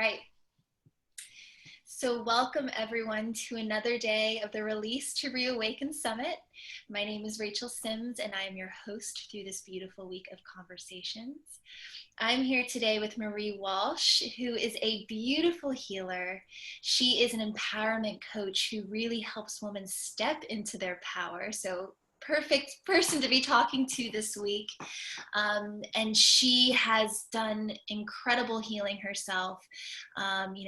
right. So welcome everyone to another day of the Release to Reawaken Summit. My name is Rachel Sims and I am your host through this beautiful week of conversations. I'm here today with Mariee Walsh, who is a beautiful healer. She is an empowerment coach who really helps women step into their power. So perfect person to be talking to this week. And she has done incredible healing herself.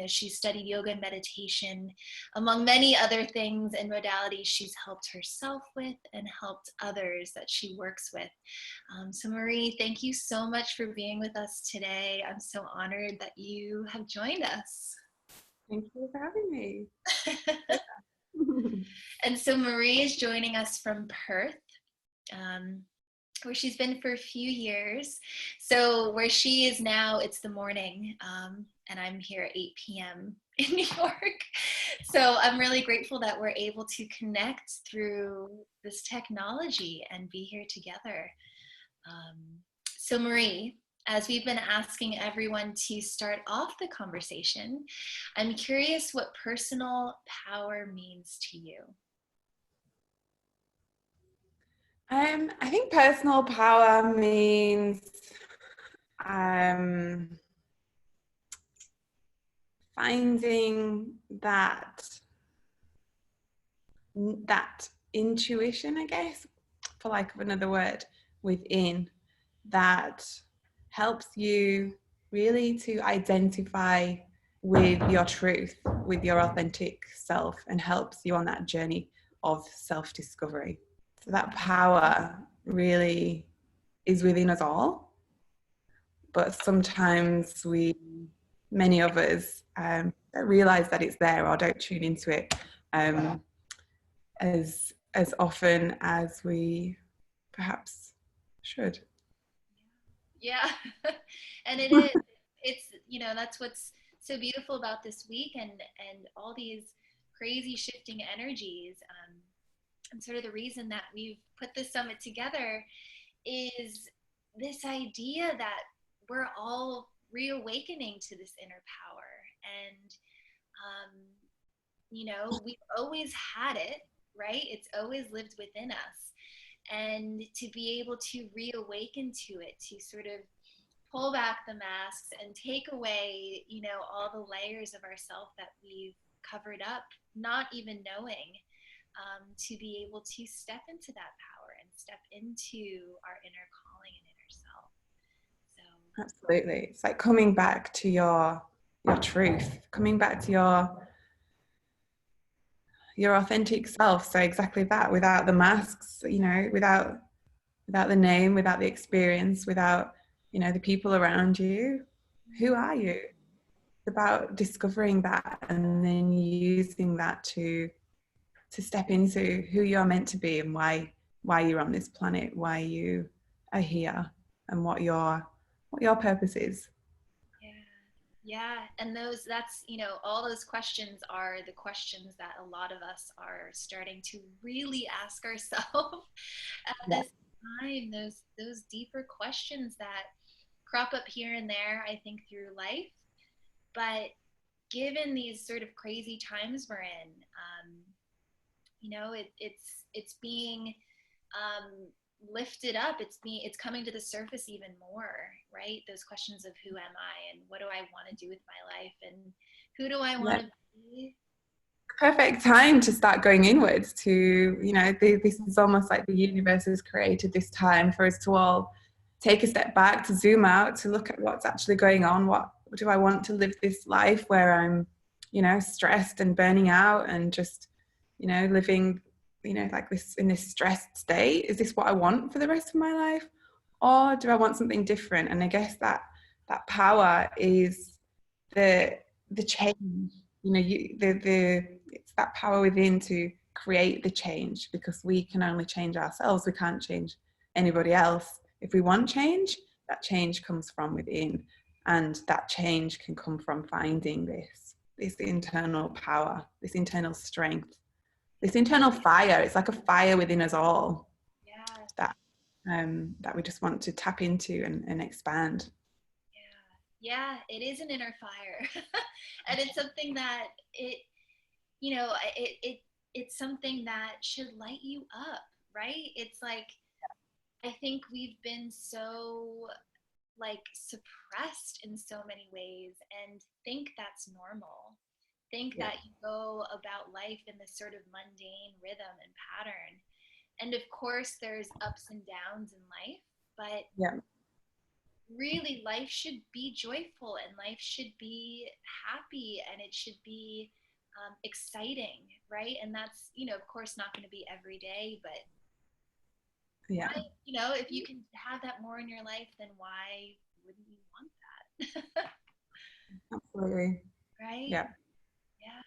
She studied yoga and meditation, among many other things and modalities she's helped herself with and helped others that she works with. So Mariee, thank you so much for being with us today. I'm so honored that you have joined us. Thank you for having me. And so Mariee is joining us from Perth, where she's been for a few years. So where she is now, it's the morning, and I'm here at 8 p.m. in New York. So I'm really grateful that we're able to connect through this technology and be here together. So Mariee, as we've been asking everyone to start off the conversation, I'm curious what personal power means to you. I think personal power means finding that intuition, I guess, for lack of another word, within that helps you really to identify with your truth, with your authentic self, and helps you on that journey of self-discovery. So that power really is within us all, but sometimes many of us don't realize that it's there or don't tune into it as often as we perhaps should. Yeah, and it is. It's, that's what's so beautiful about this week and all these crazy shifting energies. And sort of the reason that we've put this summit together is this idea that we're all reawakening to this inner power. And, we've always had it, right? It's always lived within us. And to be able to reawaken to it, to sort of pull back the masks and take away, all the layers of ourself that we've covered up, not even knowing, to be able to step into that power and step into our inner calling and inner self. So absolutely, it's like coming back to your truth, coming back to your authentic self. So exactly that, without the masks, without the name, without the experience, without the people around you. Who are you? It's about discovering that and then using that to step into who you're meant to be and why you're on this planet, why you are here, and what your purpose is. Yeah, and all those questions are the questions that a lot of us are starting to really ask ourselves at this time. Those deeper questions that crop up here and there, I think, through life. But given these sort of crazy times we're in, it's being lifted up. It's coming to the surface even more, right? Those questions of who am I and what do I want to do with my life and who do I want to be? Perfect time to start going inwards to, this is almost like the universe has created this time for us to all take a step back, to zoom out, to look at what's actually going on. What do I want to live this life where I'm, stressed and burning out and just, living, like this in this stressed state? Is this what I want for the rest of my life? Or do I want something different? And I guess that power is the change. It's that power within to create the change, because we can only change ourselves. We can't change anybody else. If we want change, that change comes from within, and that change can come from finding this internal power, this internal strength, this internal fire. It's like a fire within us all. That we just want to tap into and expand. Yeah, it is an inner fire. And it's something that it's something that should light you up, right? It's like, I think we've been so like suppressed in so many ways and think that's normal. Think Yeah. that you go about life in this sort of mundane rhythm and pattern. And of course, there's ups and downs in life, but Yeah. really, life should be joyful and life should be happy and it should be exciting, right? And that's, of course, not going to be every day, but Yeah. why, if you can have that more in your life, then why wouldn't you want that? Absolutely. Right? Yeah. Yeah.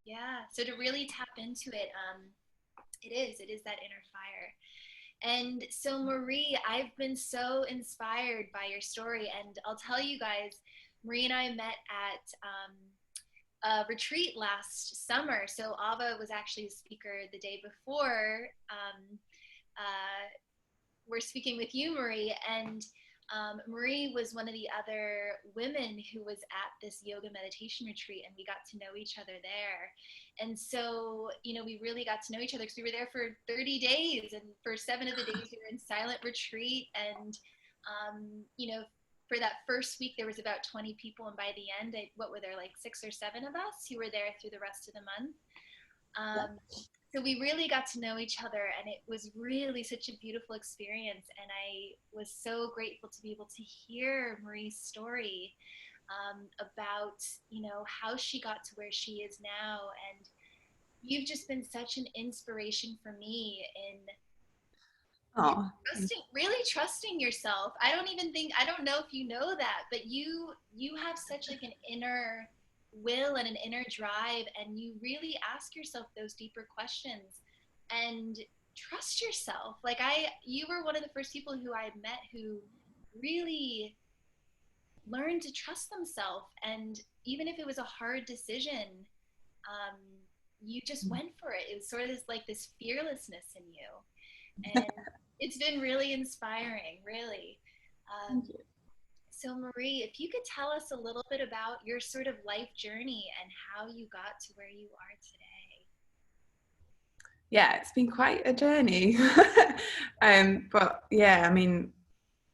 Yeah. So to really tap into it, it is that inner fire. And so, Mariee, I've been so inspired by your story. And I'll tell you guys, Mariee and I met at a retreat last summer. So, Ava was actually a speaker the day before. We're speaking with you, Mariee. And Mariee was one of the other women who was at this yoga meditation retreat, and we got to know each other there. And so, we really got to know each other because we were there for 30 days, and for 7 of the days we were in silent retreat. And, for that first week, there was about 20 people, and by the end, what were there, like 6 or 7 of us who were there through the rest of the month. So we really got to know each other, and it was really such a beautiful experience. And I was so grateful to be able to hear Marie's story about how she got to where she is now. And you've just been such an inspiration for me in Oh, really trusting yourself. I don't know if you know that, but you have such like an inner will and an inner drive, and you really ask yourself those deeper questions and trust yourself. Like you were one of the first people who I met who really learned to trust themselves, and even if it was a hard decision, um, you just went for it. It was sort of this fearlessness in you, and it's been really inspiring, really. Um, thank you. so, Mariee, if you could tell us a little bit about your sort of life journey and how you got to where you are today. Yeah, it's been quite a journey. But yeah, I mean,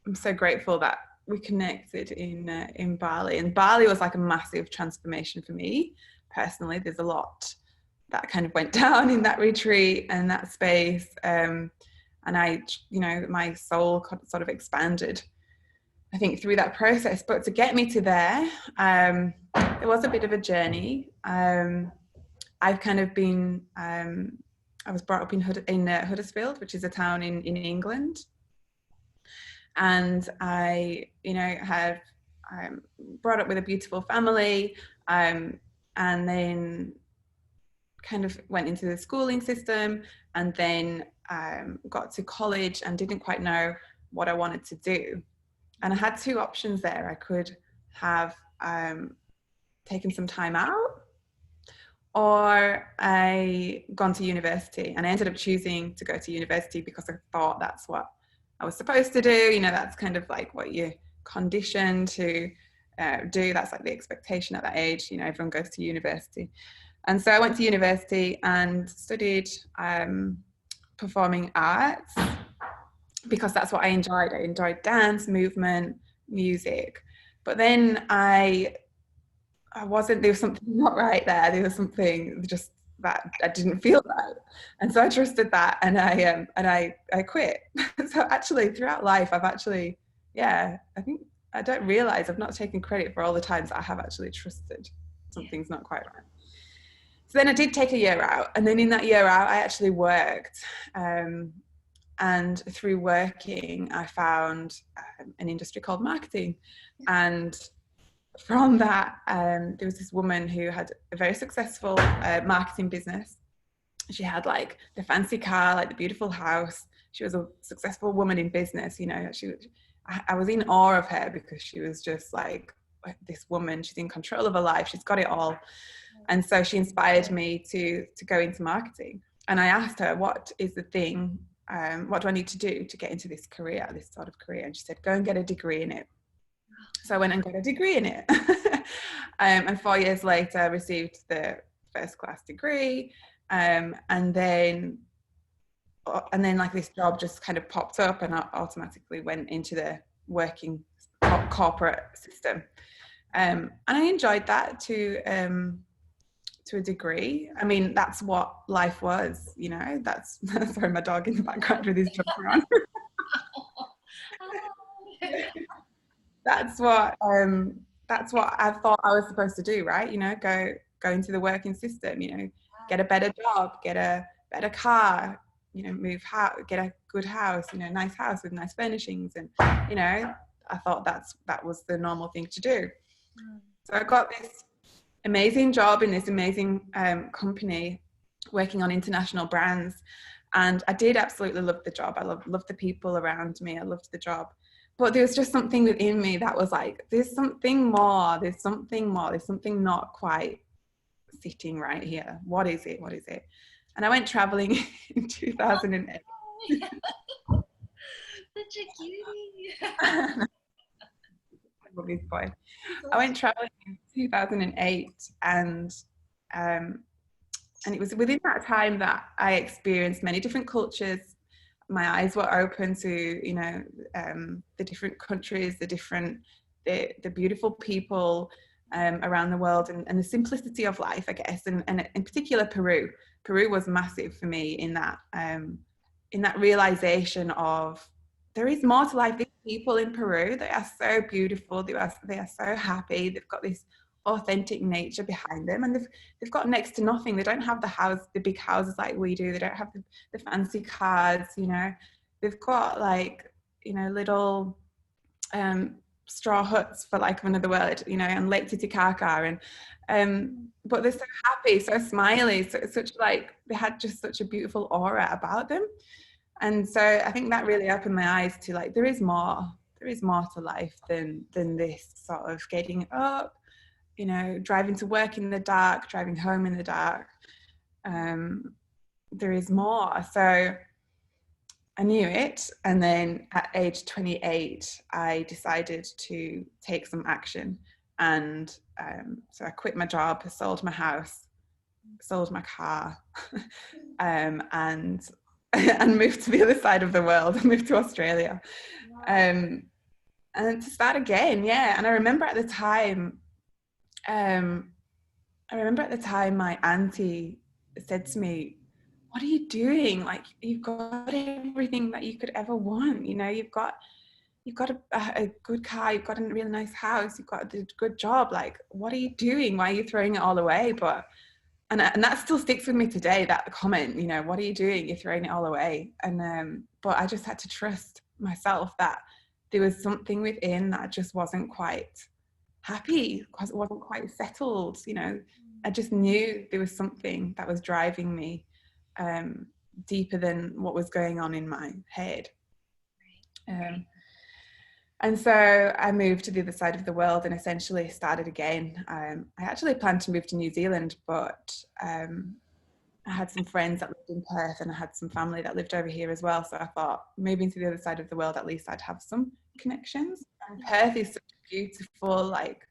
I'm so grateful that we connected in Bali, and Bali was like a massive transformation for me personally. There's a lot that kind of went down in that retreat and that space, and my soul sort of expanded, I think, through that process. But to get me to there, it was a bit of a journey. I've kind of been, I was brought up in Huddersfield, which is a town in England. And I, have brought up with a beautiful family, and then kind of went into the schooling system, and then got to college and didn't quite know what I wanted to do. And I had 2 options there. I could have taken some time out, or I gone to university. And I ended up choosing to go to university because I thought that's what I was supposed to do. That's kind of like what you're conditioned to do. That's like the expectation at that age. Everyone goes to university. And so I went to university and studied performing arts because that's what I enjoyed. I enjoyed dance, movement, music. But then there was something not right there. There was something just that I didn't feel right. And so I trusted that, and I quit. So actually throughout life, I think I don't realize I've not taken credit for all the times I have actually trusted something's not quite right. So then I did take a year out, and then in that year out, I actually worked. And through working, I found an industry called marketing. And from that, there was this woman who had a very successful marketing business. She had like the fancy car, like the beautiful house. She was a successful woman in business. I was in awe of her because she was just like this woman. She's in control of her life. She's got it all. And so she inspired me to go into marketing. And I asked her, what is the thing? What do I need to do to get into this career, this sort of career? And she said, go and get a degree in it. So I went and got a degree in it. And 4 years later, I received the first class degree. And then like this job just kind of popped up, and I automatically went into the working corporate system. And I enjoyed that to a degree. I mean, that's what life was, you know. That's sorry, my dog in the background with his jumper on. That's what I thought I was supposed to do, right? You know, go into the working system, you know, get a better job, get a better car, you know, get a good house, you know, nice house with nice furnishings, and you know, I thought that was the normal thing to do. So I got this amazing job in this amazing company working on international brands, and I did absolutely love the job. I loved the people around me. I loved the job. But there was just something within me that was like, there's something more, there's something not quite sitting right here. What is it? And I went traveling in 2008. Such a cutie. Boy. I went traveling in 2008, and it was within that time that I experienced many different cultures. My eyes were open to, you know, the different countries, the beautiful people around the world, and the simplicity of life, I guess. And in particular, Peru was massive for me in that realization of there is more to life. These people in Peru, they are so beautiful. They are so happy. They've got this authentic nature behind them, and they've got next to nothing. They don't have the big houses like we do. They don't have the fancy cars, you know. They've got, like, you know, little straw huts, for lack of another word, you know, and Lake Titicaca, and but they're so happy, so smiley, so such, like, they had just such a beautiful aura about them. And so I think that really opened my eyes to, like, there is more to life than this sort of getting up, you know, driving to work in the dark, driving home in the dark. There is more. So I knew it. And then at age 28, I decided to take some action. And so I quit my job, sold my house, sold my car, and moved to the other side of the world, moved to Australia. And to start again, yeah. And I remember at the time, my auntie said to me, "What are you doing? Like, you've got everything that you could ever want. You know, you've got a good car, you've got a really nice house, you've got a good job. Like, what are you doing? Why are you throwing it all away?" And that still sticks with me today, that comment, you know, what are you doing? You're throwing it all away. And but I just had to trust myself that there was something within that just wasn't quite happy, because it wasn't quite settled, you know. I just knew there was something that was driving me deeper than what was going on in my head. And so I moved to the other side of the world and essentially started again. I actually planned to move to New Zealand, but I had some friends that lived in Perth, and I had some family that lived over here as well. So I thought, moving to the other side of the world, at least I'd have some connections. And Perth is such a beautiful, like,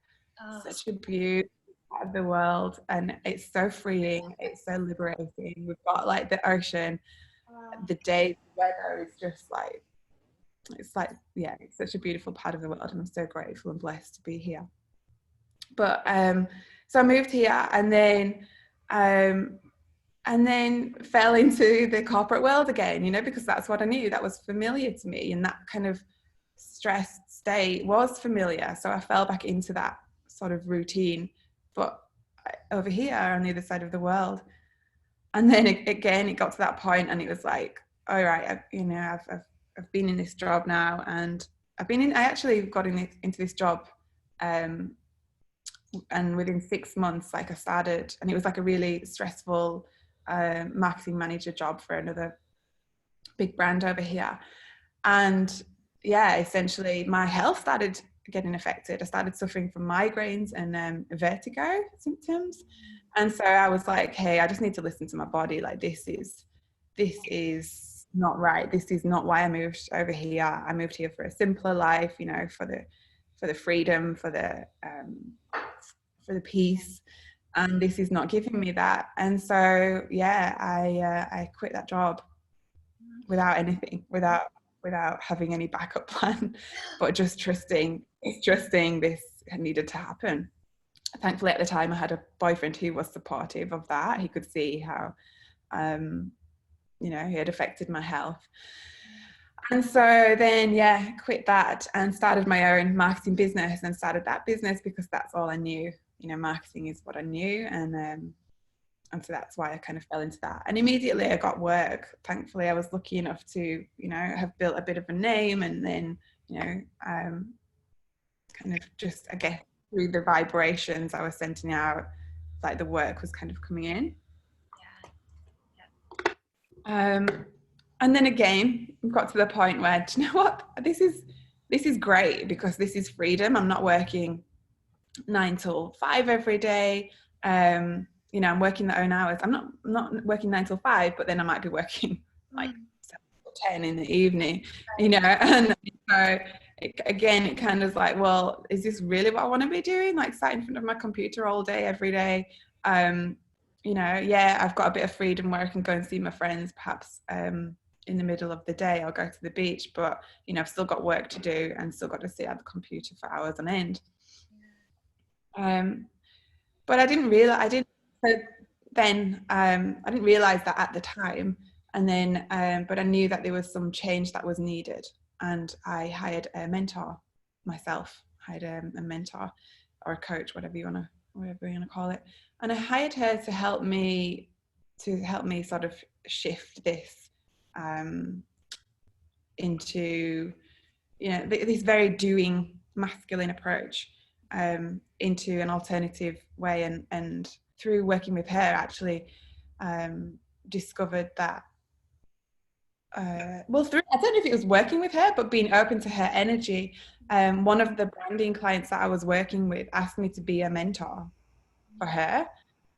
such a beautiful part of the world, and it's so freeing, it's so liberating. We've got, like, the ocean, the day, the weather is just like, it's like, yeah, it's such a beautiful part of the world, and I'm so grateful and blessed to be here. But so I moved here, and then fell into the corporate world again, you know, because that's what I knew, that was familiar to me, and that kind of stressed state was familiar. So I fell back into that sort of routine, but over here on the other side of the world. And then it got to that point, and it was like, all right, I've been in this job now, and I actually got into this job, and within 6 months, like, I started, and it was like a really stressful marketing manager job for another big brand over here. And yeah, essentially my health started getting affected. I started suffering from migraines and vertigo symptoms. And so I was like, hey, I just need to listen to my body. Like, this is not right. This is not why I moved over here. I moved here for a simpler life, you know, for the freedom, for the peace, and this is not giving me that. And so yeah, I quit that job without anything, without having any backup plan, but just trusting this needed to happen. Thankfully at the time I had a boyfriend who was supportive of that. He could see how you know, it had affected my health. And so then, yeah, quit that and started my own marketing business, and started that business because that's all I knew. You know, marketing is what I knew. And so that's why I kind of fell into that. And immediately I got work. Thankfully, I was lucky enough to, you know, have built a bit of a name. And then, you know, kind of just, I guess, through the vibrations I was sending out, like the work was kind of coming in. And then again, we got to the point where, do you know what? This is great because this is freedom. I'm not working 9 till 5 every day. You know, I'm working my own hours. I'm not working 9 till 5, but then I might be working like 7 till 10 in the evening, you know. And so it kind of like, well, is this really what I want to be doing? Like sat in front of my computer all day, every day. You know, yeah, I've got a bit of freedom where I can go and see my friends, perhaps in the middle of the day. I'll go to the beach, but you know, I've still got work to do and still got to sit at the computer for hours on end. But I didn't realize that at the time. And then, but I knew that there was some change that was needed, and I hired a mentor myself. Hired a mentor or a coach, whatever you want to call it. And I hired her to help me sort of shift this into, you know, this very doing masculine approach into an alternative way. And through working with her, actually discovered that I don't know if it was working with her, but being open to her energy. One of the branding clients that I was working with asked me to be a mentor for her.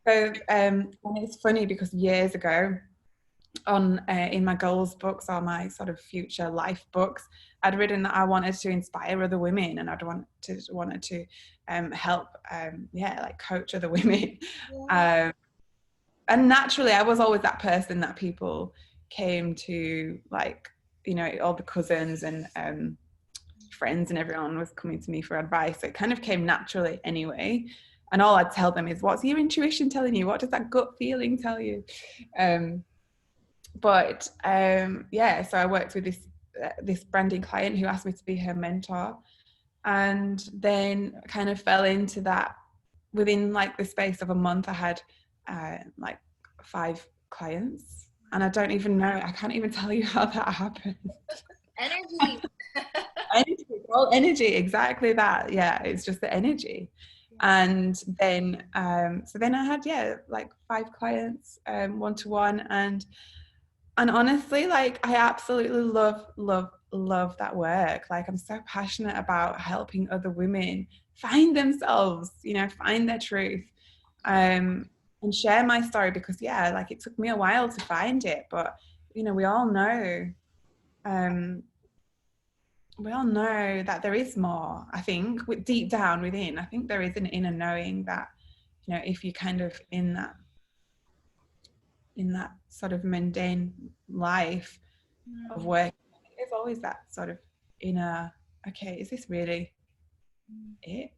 So and it's funny because years ago, in my goals books or my sort of future life books, I'd written that I wanted to inspire other women, and I'd wanted to help like coach other women. And naturally I was always that person that people came to, like, you know, all the cousins and friends and everyone was coming to me for advice. So it kind of came naturally anyway. And all I'd tell them is, what's your intuition telling you? What does that gut feeling tell you? So I worked with this branding client who asked me to be her mentor, and then kind of fell into that. Within like the space of a month, I had like 5 clients, and I can't even tell you how that happened. Energy. All energy, exactly that. Yeah, it's just the energy. And then so then I had like 5 clients one-to-one, and honestly, like, I absolutely love that work. Like, I'm so passionate about helping other women find themselves, you know, find their truth, and share my story, because like, it took me a while to find it, but you know, we all know that there is more. I think deep down within, I think there is an inner knowing that, you know, if you kind of in that sort of mundane life of work, there's always that sort of inner, okay, is this really it?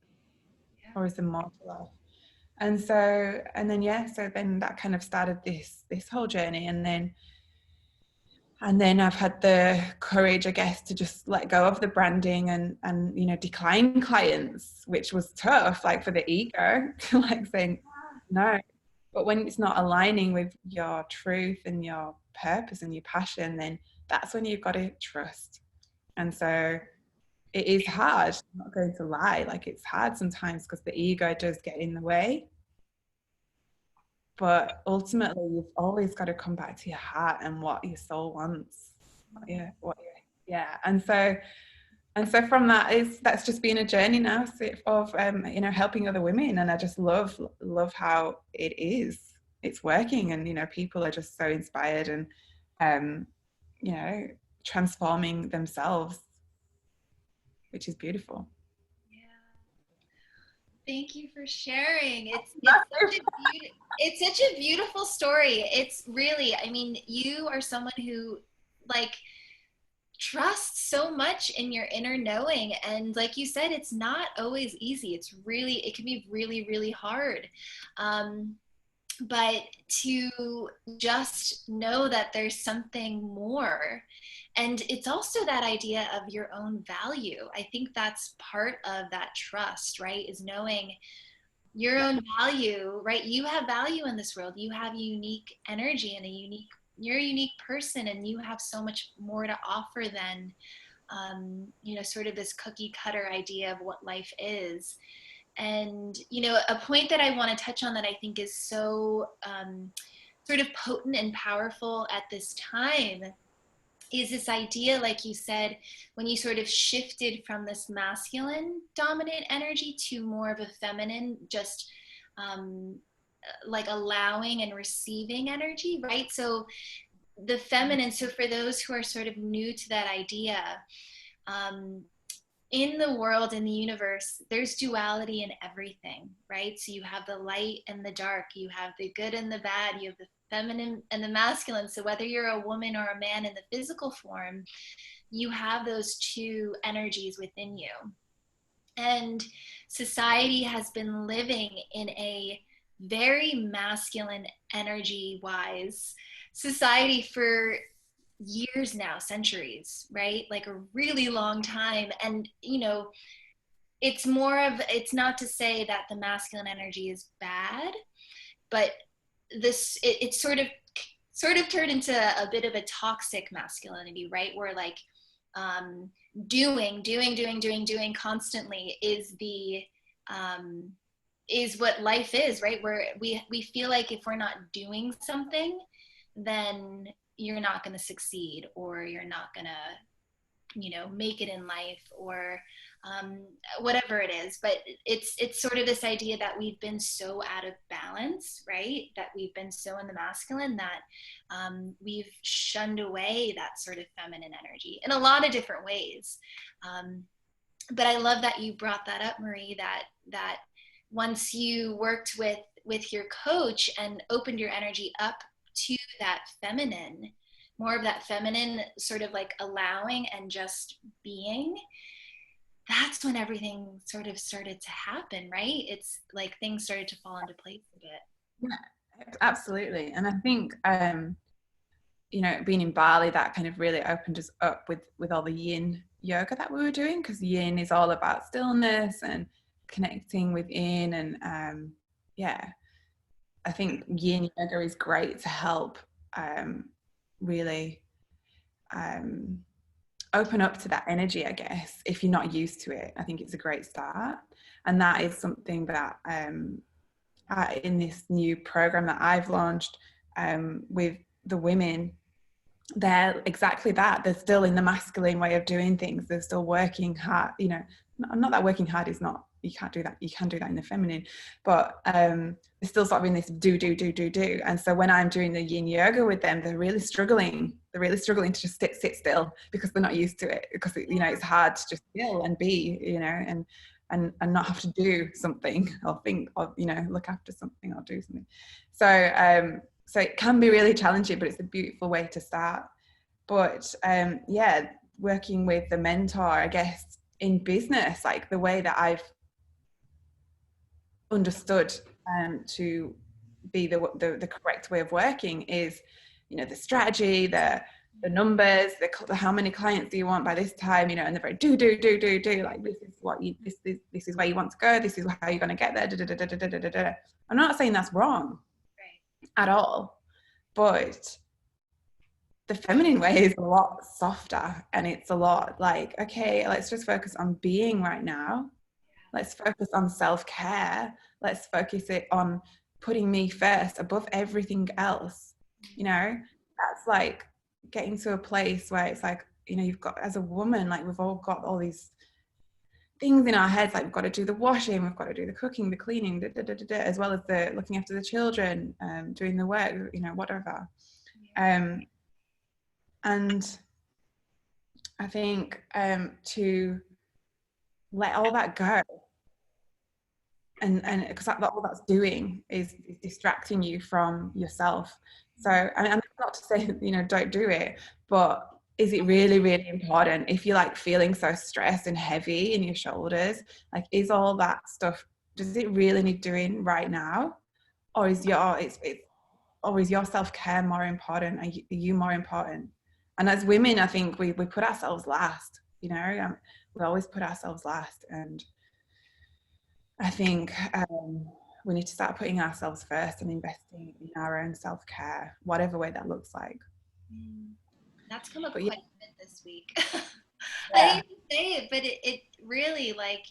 Or is there more to life? And so then that kind of started this whole journey. And then I've had the courage, I guess, to just let go of the branding and you know, decline clients, which was tough, like, for the ego, to like saying no. But when it's not aligning with your truth and your purpose and your passion, then that's when you've got to trust. And so it is hard, I'm not going to lie. Like, it's hard sometimes because the ego does get in the way. But ultimately, you've always got to come back to your heart and what your soul wants. And so from that's just been a journey now of you know, helping other women. And I just love how it's working, and you know, people are just so inspired and you know, transforming themselves, which is beautiful. Thank you for sharing. It's such a beautiful story. It's really, I mean, you are someone who like trust so much in your inner knowing, and like you said, it's not always easy. It can be really, really hard. But to just know that there's something more, and it's also that idea of your own value. I think that's part of that trust, right, is knowing your own value, right? You have value in this world. You have unique energy and you're a unique person, and you have so much more to offer than, sort of this cookie cutter idea of what life is. And, a point that I want to touch on that I think is so sort of potent and powerful at this time is this idea, like you said, when you sort of shifted from this masculine dominant energy to more of a feminine, just um, like allowing and receiving energy, right? So the feminine, so for those who are sort of new to that idea, um, in the world, in the universe, there's duality in everything, right? So you have the light and the dark, you have the good and the bad, you have the feminine and the masculine. So whether you're a woman or a man in the physical form, you have those two energies within you. And society has been living in a very masculine energy wise society for years now, centuries, right? Like a really long time. And, it's not to say that the masculine energy is bad, but it's sort of turned into a bit of a toxic masculinity, right? Where like um, doing constantly is what life is, right? Where we feel like if we're not doing something, then you're not going to succeed, or you're not going to make it in life, or um, whatever it is. But it's sort of this idea that we've been so out of balance, right? That we've been so in the masculine that we've shunned away that sort of feminine energy in a lot of different ways. But I love that you brought that up, Mariee, that once you worked with your coach and opened your energy up to that feminine, more of that feminine sort of like allowing and just being, that's when everything sort of started to happen, right? It's like things started to fall into place a bit. Yeah, absolutely. And I think being in Bali, that kind of really opened us up with all the yin yoga that we were doing, because yin is all about stillness and connecting within. And I think yin yoga is great to help really open up to that energy, I guess, if you're not used to it. I think it's a great start. And that is something that in this new program that I've launched with the women, they're exactly that. They're still in the masculine way of doing things. They're still working hard. Not that working hard is not, you can't do that. You can do that in the feminine, but they're still sort of in this do. And so when I'm doing the yin yoga with them, they're really struggling. They're really struggling to just sit still, because they're not used to it. Because it's hard to just chill and be, and not have to do something or think, or look after something or do something. So it can be really challenging, but it's a beautiful way to start. But working with the mentor, I guess, in business, like the way that I've understood to be the correct way of working is, the strategy, the numbers, the how many clients do you want by this time, and they're very do, like this is what you this is where you want to go, this is how you're going to get there. I'm not saying that's wrong at all, but the feminine way is a lot softer, and it's a lot like, okay, let's just focus on being right now. Let's focus on self-care. Let's focus it on putting me first above everything else. That's like getting to a place where it's like, you've got, as a woman, like we've all got all these things in our heads, like we've got to do the washing, we've got to do the cooking, the cleaning, as well as the looking after the children, doing the work, whatever. And I think to let all that go and because all that's doing is distracting you from yourself. So I mean, not to say don't do it, but is it really, really important if you're like feeling so stressed and heavy in your shoulders? Like, is all that stuff, does it really need doing right now, or is your self-care more important? Are you more important? And as women, I think we put ourselves last. We always put ourselves last, and I think we need to start putting ourselves first and investing in our own self-care, whatever way that looks like. That's come up But quite a bit this week. I hate to say it, but it really, like,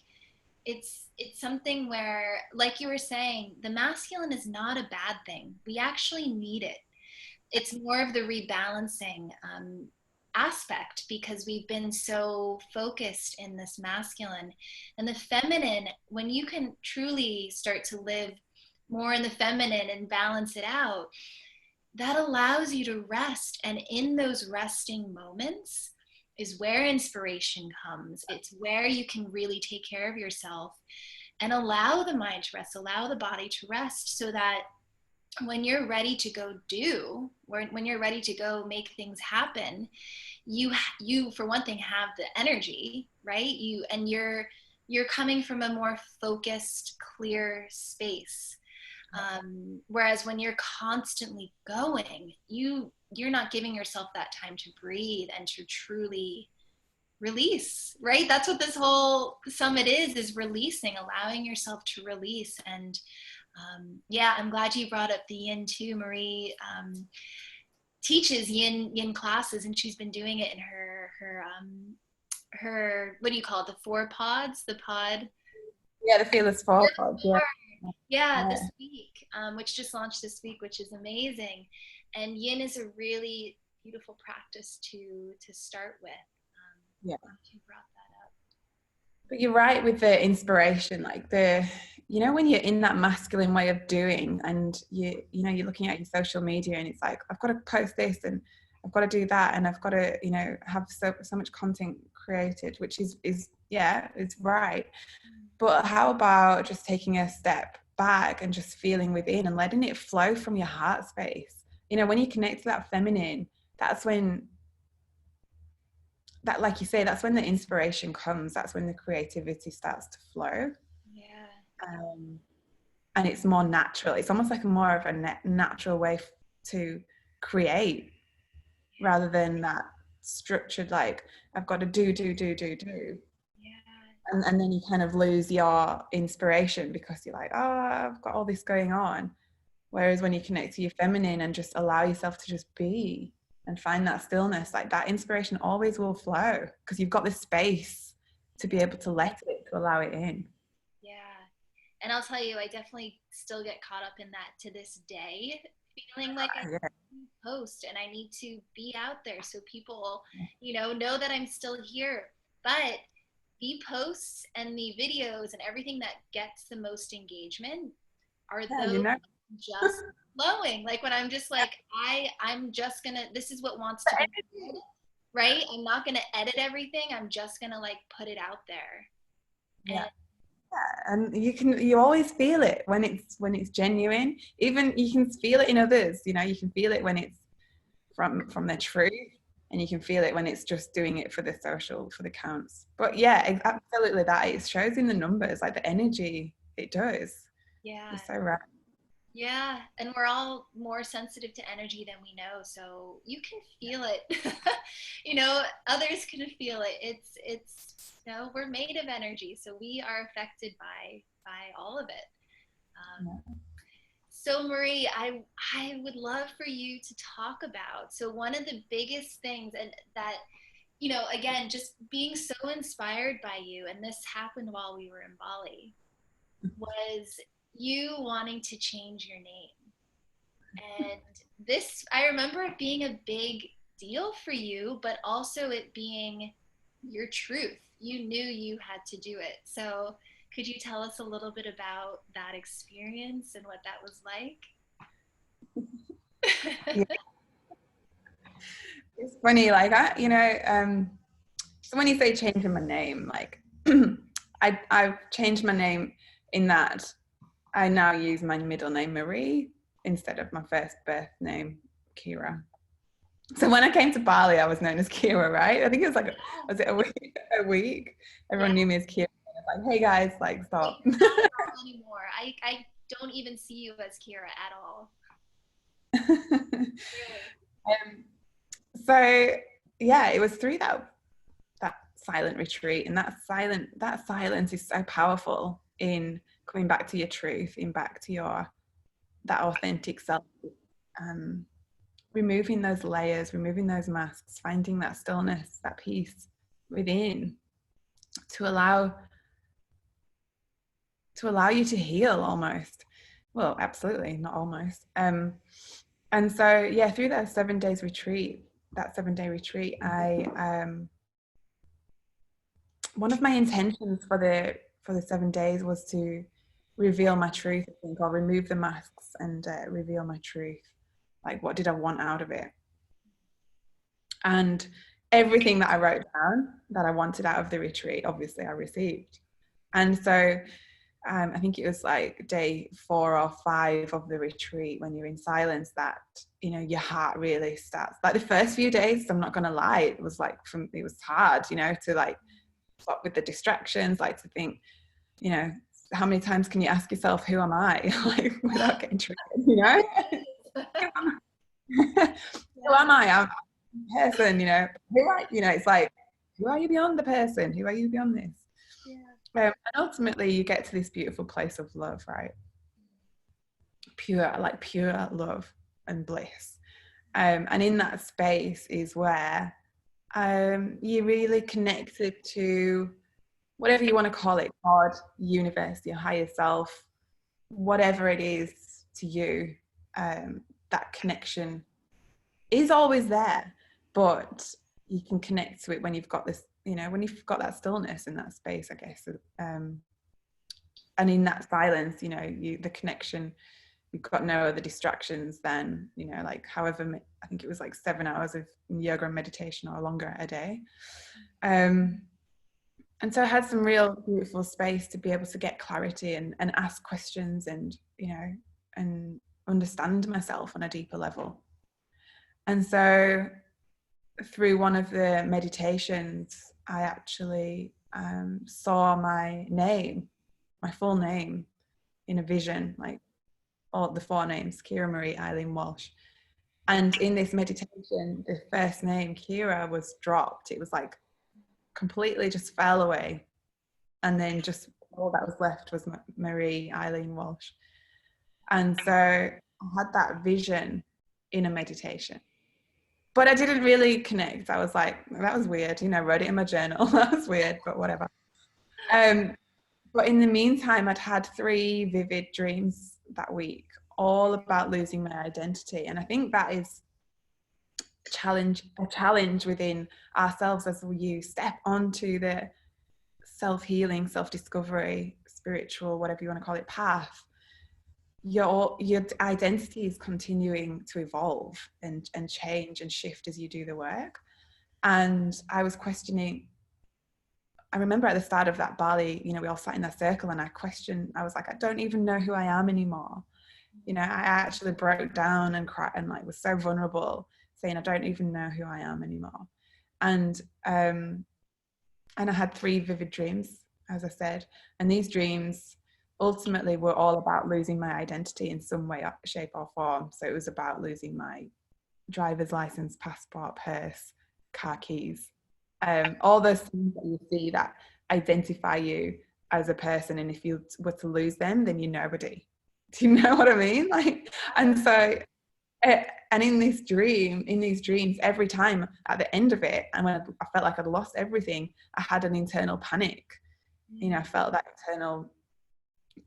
it's something where, like you were saying, the masculine is not a bad thing. We actually need it. It's more of the rebalancing aspect, because we've been so focused in this masculine. And the feminine, when you can truly start to live more in the feminine and balance it out, that allows you to rest. And in those resting moments is where inspiration comes. It's where you can really take care of yourself and allow the mind to rest, allow the body to rest, so that when you're ready to go when you're ready to go make things happen, you for one thing have the energy, right? You're coming from a more focused, clear space. Whereas when you're constantly going, you're not giving yourself that time to breathe and to truly release, right? That's what this whole summit is releasing, allowing yourself to release. And yeah, I'm glad you brought up the yin too. Mariee teaches yin classes, and she's been doing it in her what do you call it, the four pods, the pod. Yeah, the Fearless Four pod. Yeah, this week, which just launched this week, which is amazing. And yin is a really beautiful practice to start with. Yeah. You brought that up. But you're right with the inspiration, like when you're in that masculine way of doing, and you're looking at your social media, and it's like, I've got to post this, and I've got to do that, and I've got to have so much content created, which is yeah, it's right. But how about just taking a step back and just feeling within and letting it flow from your heart space? When you connect to that feminine, that's when like you say, that's when the inspiration comes. That's when the creativity starts to flow. Yeah. And it's more natural. It's almost like more of a natural way to create, rather than that structured, like, I've got to do. And then you kind of lose your inspiration because you're like, oh, I've got all this going on. Whereas when you connect to your feminine and just allow yourself to just be and find that stillness, like, that inspiration always will flow, because you've got the space to be able to let it, to allow it in. Yeah. And I'll tell you, I definitely still get caught up in that to this day, feeling like I need to post and I need to be out there so people, know that I'm still here. But the posts and the videos and everything that gets the most engagement are those just flowing. Like, when I'm just like, I'm just gonna, this is what wants to be said, right? I'm not gonna edit everything. I'm just gonna, like, put it out there. And you always feel it when it's genuine. Even you can feel it in others. You can feel it when it's from their truth, and you can feel it when it's just doing it for the social, for the counts. But yeah, absolutely, that it shows in the numbers, like the energy it does. Yeah, you're so right. Yeah, and we're all more sensitive to energy than we know, so you can feel it. Others can feel it. It's we're made of energy, so we are affected by all of it. So Mariee, I would love for you to talk about, so one of the biggest things, and that, again, just being so inspired by you, and this happened while we were in Bali, was you wanting to change your name. And this, I remember it being a big deal for you, but also it being your truth. You knew you had to do it. So could you tell us a little bit about that experience and what that was like? Yeah. It's funny, like, so when you say changing my name, like, I've changed my name in that I now use my middle name Mariee instead of my first birth name Kira. So when I came to Bali, I was known as Kira, right? I think it was like, was it a week? A week? Everyone knew me as Kira. Like, hey guys, like stop. Not at all anymore. I don't even see you as Kira at all. So yeah, it was through that silent retreat, and that silence is so powerful in coming back to your truth, in back to your that authentic self, removing those layers, removing those masks, finding that stillness, that peace within, to allow you to heal almost. Well, absolutely, not almost. And so yeah, through that 7 day retreat, I one of my intentions for the 7 days was to reveal my truth, I think, or remove the masks and reveal my truth. Like, what did I want out of it? And everything that I wrote down that I wanted out of the retreat, obviously I received. And so I think it was like day 4 or 5 of the retreat, when you're in silence, that, you know, your heart really starts. Like the first few days, I'm not going to lie, it was like, it was hard, you know, to like stop with the distractions, like to think, you know, how many times can you ask yourself, who am I? Like, without getting triggered, you know? Who am I? I'm a person, you know. It's like, who are you beyond the person? Who are you beyond this? And ultimately you get to this beautiful place of love, right? Pure love and bliss. And in that space is where you're really connected to whatever you want to call it, God, universe, your higher self, whatever it is to you. That connection is always there, but you can connect to it when you've got this, you know, when you've got that stillness in that space, I guess. And in that silence, you know, the connection, you've got no other distractions than, you know, like however, I think it was like 7 hours of yoga and meditation or longer a day. And so I had some real beautiful space to be able to get clarity and ask questions and, you know, and understand myself on a deeper level. And so through one of the meditations, I actually saw my full name in a vision, like all the 4 names, Kira Mariee Eileen Walsh. And in this meditation, the first name, Kira, was dropped. It was like completely just fell away. And then just all that was left was Mariee Eileen Walsh. And so I had that vision in a meditation. But I didn't really connect. I was like, that was weird. You know, wrote it in my journal. That was weird, but whatever. But in the meantime, I'd had 3 vivid dreams that week, all about losing my identity. And I think that is a challenge within ourselves as you step onto the self-healing, self-discovery, spiritual, whatever you want to call it, path. Your identity is continuing to evolve and change and shift as you do the work. And I was questioning, I remember at the start of that Bali, you know, we all sat in that circle and I was like, I don't even know who I am anymore. You know, I actually broke down and cried and like was so vulnerable, saying I don't even know who I am anymore. And I had 3 vivid dreams, as I said, and these dreams ultimately were all about losing my identity in some way, shape or form. So it was about losing my driver's license, passport, purse, car keys, all those things that you see that identify you as a person. And if you were to lose them, then you're nobody. Do you know what I mean? Like, and so, and in these dreams, every time at the end of it, and when I felt like I'd lost everything, I had an internal panic. You know, I felt that internal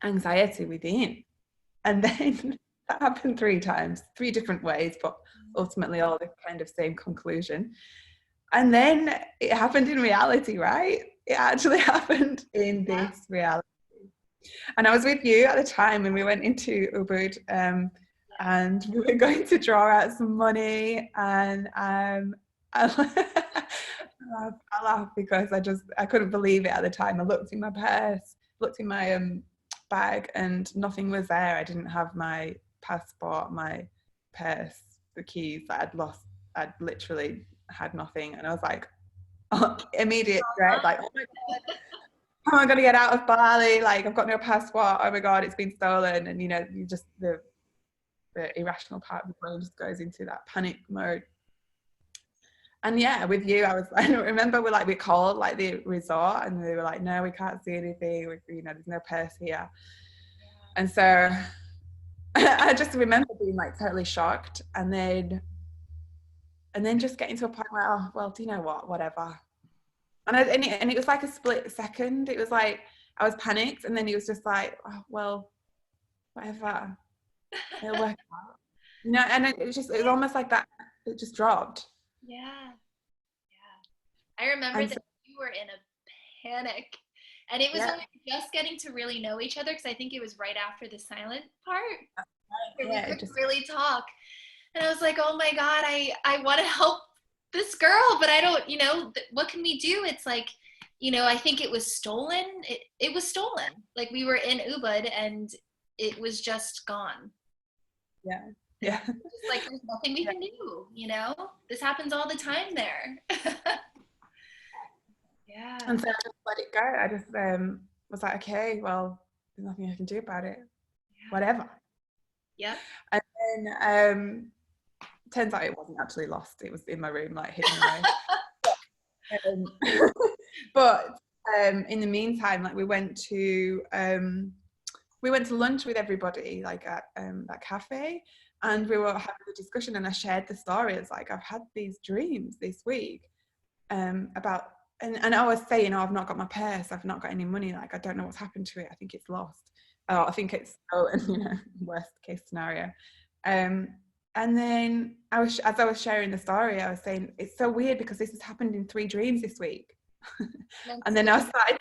anxiety within. And then that happened 3 times, 3 different ways, but ultimately all the kind of same conclusion. And then it happened in reality, right? It actually happened in this reality. And I was with you at the time when we went into Ubud, and we were going to draw out some money, and I laughed because I couldn't believe it at the time. I looked in my purse, looked in my bag and nothing was there. I didn't have my passport, my purse, the keys. I'd lost. I'd literally had nothing, and I was like, immediate dread, like, oh my God, how am I going to get out of Bali? Like, I've got no passport. Oh my God, it's been stolen. And you know, you just the irrational part of the brain just goes into that panic mode. And yeah, with you, I remember we called like the resort, and they were like, no, we can't see anything. You know, there's no purse here. And so I just remember being like totally shocked, and then just getting to a point where, oh well, do you know what? Whatever. And it was like a split second. It was like I was panicked, and then it was just like, oh, well, whatever, it'll work out. You know, and it was almost like that. It just dropped. Yeah. I remember that you were in a panic, and it was only just getting to really know each other, because I think it was right after the silent part where we couldn't really talk. And I was like, oh my God, I want to help this girl, but I don't, you know, what can we do? It's like, you know, I think it was stolen. It was stolen. Like, we were in Ubud and it was just gone. Yeah. Yeah. It's like, there's nothing we can do, you know? This happens all the time there. Yeah. And so I just let it go. I just was like, okay, well, there's nothing I can do about it. Yeah. Whatever. Yeah. And then turns out it wasn't actually lost. It was in my room, like hidden away. But in the meantime, like we went to lunch with everybody, like at that cafe, and we were having a discussion, and I shared the story. It's like, I've had these dreams this week about. And I was saying, oh, I've not got my purse, I've not got any money, like I don't know what's happened to it, I think it's lost, I think it's stolen, you know, worst case scenario. And then as I was sharing the story, I was saying, it's so weird because this has happened in 3 dreams this week. And then I was starting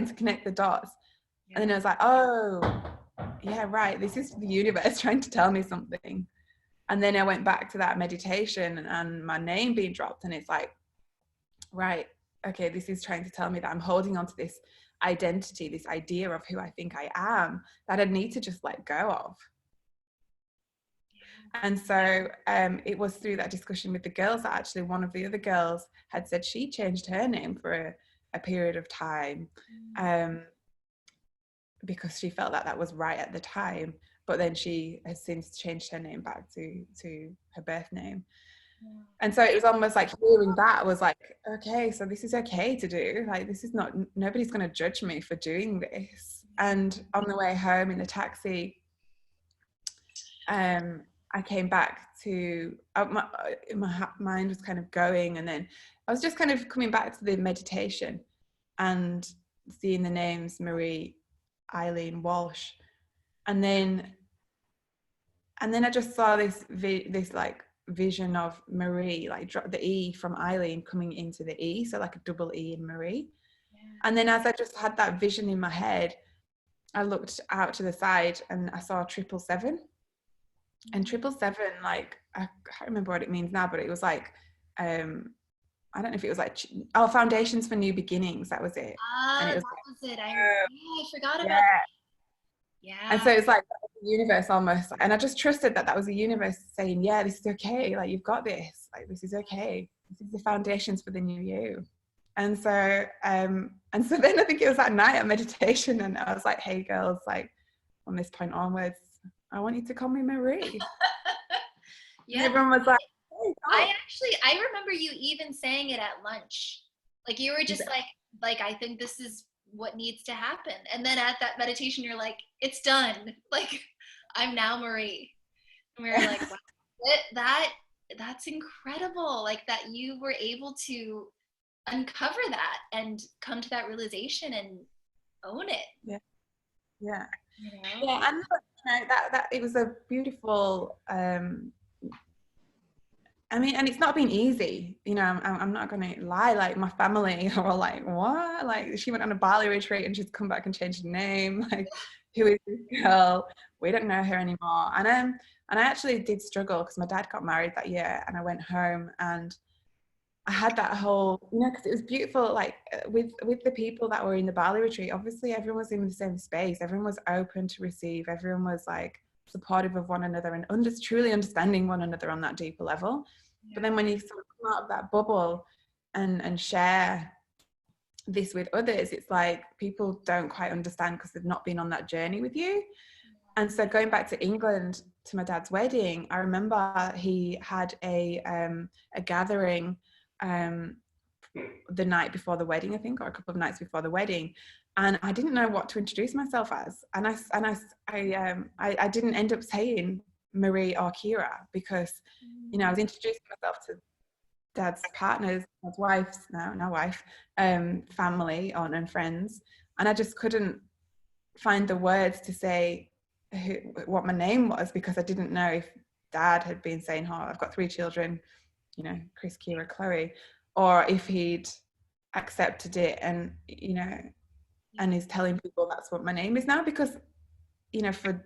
to connect the dots. And then I was like, oh yeah, right, this is the universe trying to tell me something. And then I went back to that meditation and my name being dropped, and it's like, right, okay, this is trying to tell me that I'm holding on to this identity, this idea of who I think I am, that I need to just let go of. And so it was through that discussion with the girls that actually one of the other girls had said she changed her name for a period of time because she felt that was right at the time, but then she has since changed her name back to her birth name. And so it was almost like hearing that was like, okay, so this is okay to do. Like, this is not, nobody's going to judge me for doing this. And on the way home in the taxi, I came back to, my mind was kind of going. And then I was just kind of coming back to the meditation and seeing the names Mariee, Eileen, Walsh. And then I just saw this like vision of Mariee, like drop the E from Eileen coming into the E, so like a double E in Mariee. And then as I just had that vision in my head, I looked out to the side and I saw 777. And 777, like, I can't remember what it means now, but it was like I don't know if it was like foundations for new beginnings. That was it. And it was was it. I forgot about that. Yeah. And so it's like the universe almost, and I just trusted that was the universe saying, yeah, this is okay, like, you've got this, like, this is okay, this is the foundations for the new you. And so then I think it was that night at meditation, and I was like, hey girls, like, from this point onwards, I want you to call me Mariee. Yeah. And everyone was like, hey, I remember you even saying it at lunch, like, you were just like I think this is what needs to happen. And then at that meditation, you're like, it's done. Like, I'm now Mariee. And we were like, wow, that's incredible. Like, that you were able to uncover that and come to that realization and own it. Yeah. You know? Yeah. And that it was a beautiful, I mean, and it's not been easy, you know, I'm not going to lie, like, my family are all like, what? Like, she went on a Bali retreat and she's come back and changed her name. Like, who is this girl? We don't know her anymore. And I actually did struggle because my dad got married that year, and I went home and I had that whole, you know, because it was beautiful, like with the people that were in the Bali retreat, obviously everyone was in the same space. Everyone was open to receive. Everyone was like supportive of one another and truly understanding one another on that deeper level. Yeah. But then when you sort of come out of that bubble and share this with others, it's like people don't quite understand because they've not been on that journey with you. And so going back to England to my dad's wedding, I remember he had a gathering the night before the wedding, I think, or a couple of nights before the wedding, and I didn't know what to introduce myself as, and I didn't end up saying Mariee or Kira because, you know, I was introducing myself to dad's partners, dad's wife's now wife, family and friends, and I just couldn't find the words to say what my name was because I didn't know if dad had been saying, "Oh, I've got 3 children, you know, Chris, Kira, Chloe," or if he'd accepted it and, you know, and is telling people that's what my name is now. Because, you know, for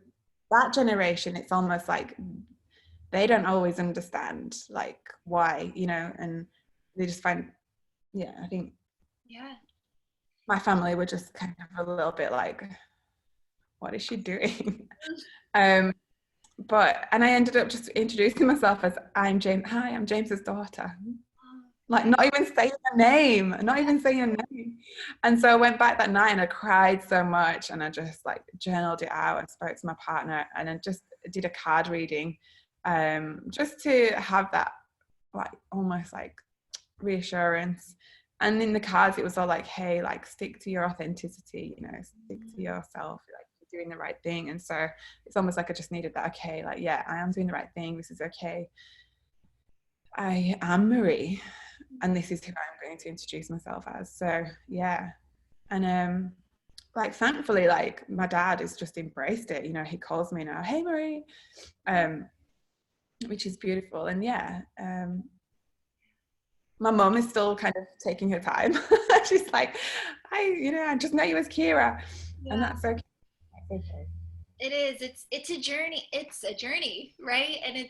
that generation, it's almost like they don't always understand like why, you know, and they just find, yeah, I think my family were just kind of a little bit like, what is she doing? But and I ended up just introducing myself as, I'm James. Hi, I'm James's daughter. Like not even saying a name, And so I went back that night and I cried so much, and I just like journaled it out and spoke to my partner, and I just did a card reading, just to have that like almost like reassurance. And in the cards it was all like, hey, like stick to your authenticity, you know, stick to yourself, like you're doing the right thing. And so it's almost like I just needed that, okay, like yeah, I am doing the right thing, this is okay, I am Mariee, and this is who I'm going to introduce myself as. So yeah. And like thankfully, like my dad has just embraced it, you know, he calls me now, hey Mariee, which is beautiful. And yeah, my mom is still kind of taking her time. She's like, I just know you as Kira. And that's okay. That's okay. It is. It's a journey. It's a journey, right? And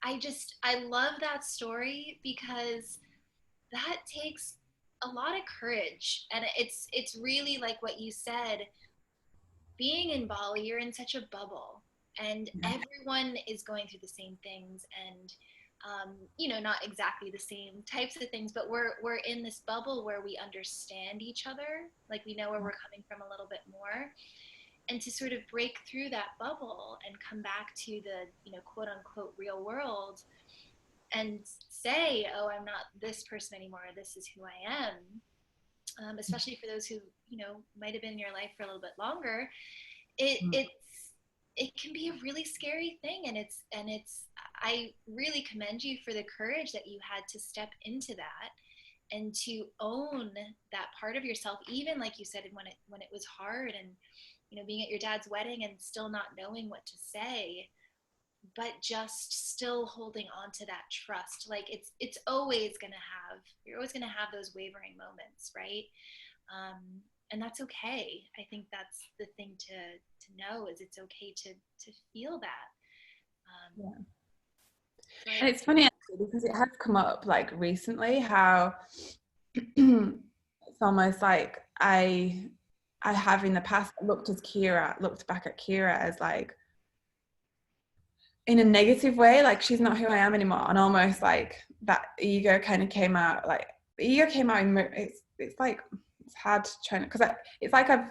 I love that story because that takes a lot of courage, and it's really like what you said. Being in Bali, you're in such a bubble, and everyone is going through the same things, and you know, not exactly the same types of things, but we're in this bubble where we understand each other, like we know where we're coming from a little bit more. And to sort of break through that bubble and come back to the, you know, quote unquote real world and say, oh, I'm not this person anymore, this is who I am, especially for those who, you know, might have been in your life for a little bit longer, it can be a really scary thing. And it's I really commend you for the courage that you had to step into that and to own that part of yourself, even like you said, when it was hard, and you know, being at your dad's wedding and still not knowing what to say, but just still holding on to that trust. Like it's always gonna have, you're always gonna have those wavering moments, right? And that's okay. I think that's the thing to know, is it's okay to feel that. And it's funny actually because it has come up like recently how it's almost like I have in the past looked back at Kira as like in a negative way, like she's not who I am anymore, and almost like that ego kind of came out. Like the ego came out in, it's like it's hard to try, because it's like I've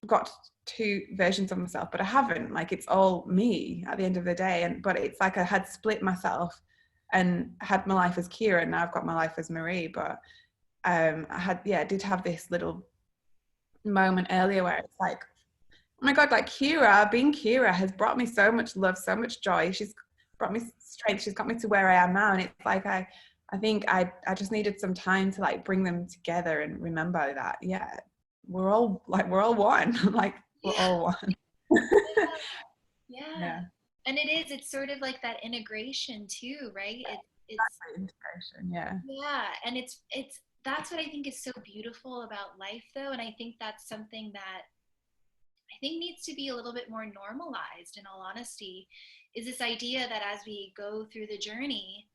got 2 versions of myself, but I haven't. Like it's all me at the end of the day, but it's like I had split myself and had my life as Kira, and now I've got my life as Mariee. But I did have this little moment earlier where it's like, oh my God, like being Kira has brought me so much love, so much joy. She's brought me strength. She's got me to where I am now. And it's like, I think I just needed some time to like bring them together and remember that, yeah, we're all one. Like we're all one. Yeah. And it's sort of like that integration too, right? It's integration. Yeah. And it's that's what I think is so beautiful about life though. And I think that's something that I think needs to be a little bit more normalized, in all honesty, is this idea that as we go through the journey,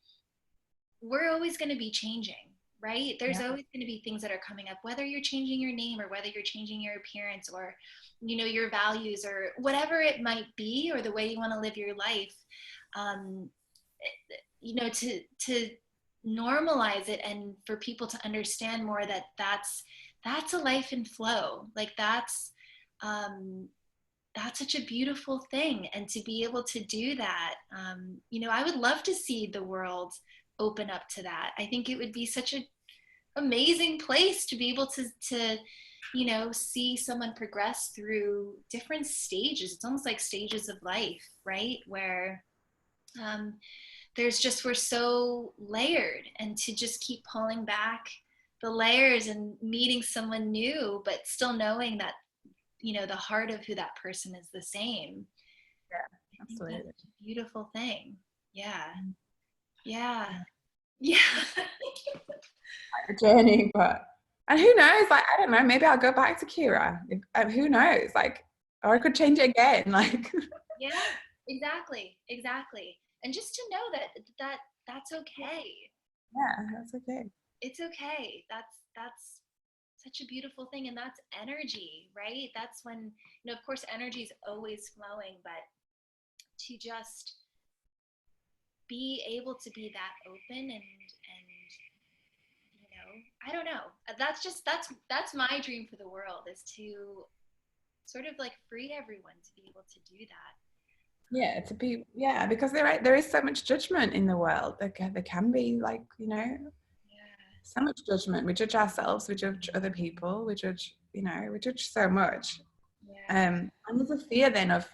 we're always going to be changing. right? There's Yeah. always going to be things that are coming up, whether you're changing your name or whether you're changing your appearance or, you know, your values or whatever it might be, or the way you want to live your life. Um, you know, to normalize it and for people to understand more that that's a life in flow. Like that's such a beautiful thing. And to be able to do that, you know, I would love to see the world open up to that. I think it would be such an amazing place to be able to, you know, see someone progress through different stages. It's almost like stages of life, right? Where um, there's just, we're so layered, and to just keep pulling back the layers and meeting someone new, but still knowing that, you know, the heart of who that person is the same. Yeah, I think that's absolutely. a beautiful thing. Yeah. Mm. Yeah. Yeah. Yeah. A journey, but and who knows? Like, I don't know. Maybe I'll go back to Kira. Who knows? Like, or I could change it again. Like, Yeah, exactly. Exactly. And just to know that's okay. yeah, that's okay. It's okay. That's such a beautiful thing, and that's energy, right? That's when, you know, of course energy is always flowing, but to just be able to be that open and you know, I don't know. That's just that's my dream for the world, is to sort of like free everyone to be able to do that. Yeah, to be, yeah, because there is so much judgment in the world. There can be, like, you know, Yeah. so much judgment. We judge ourselves, we judge other people, we judge, you know, we judge so much. Yeah. And there's a fear then of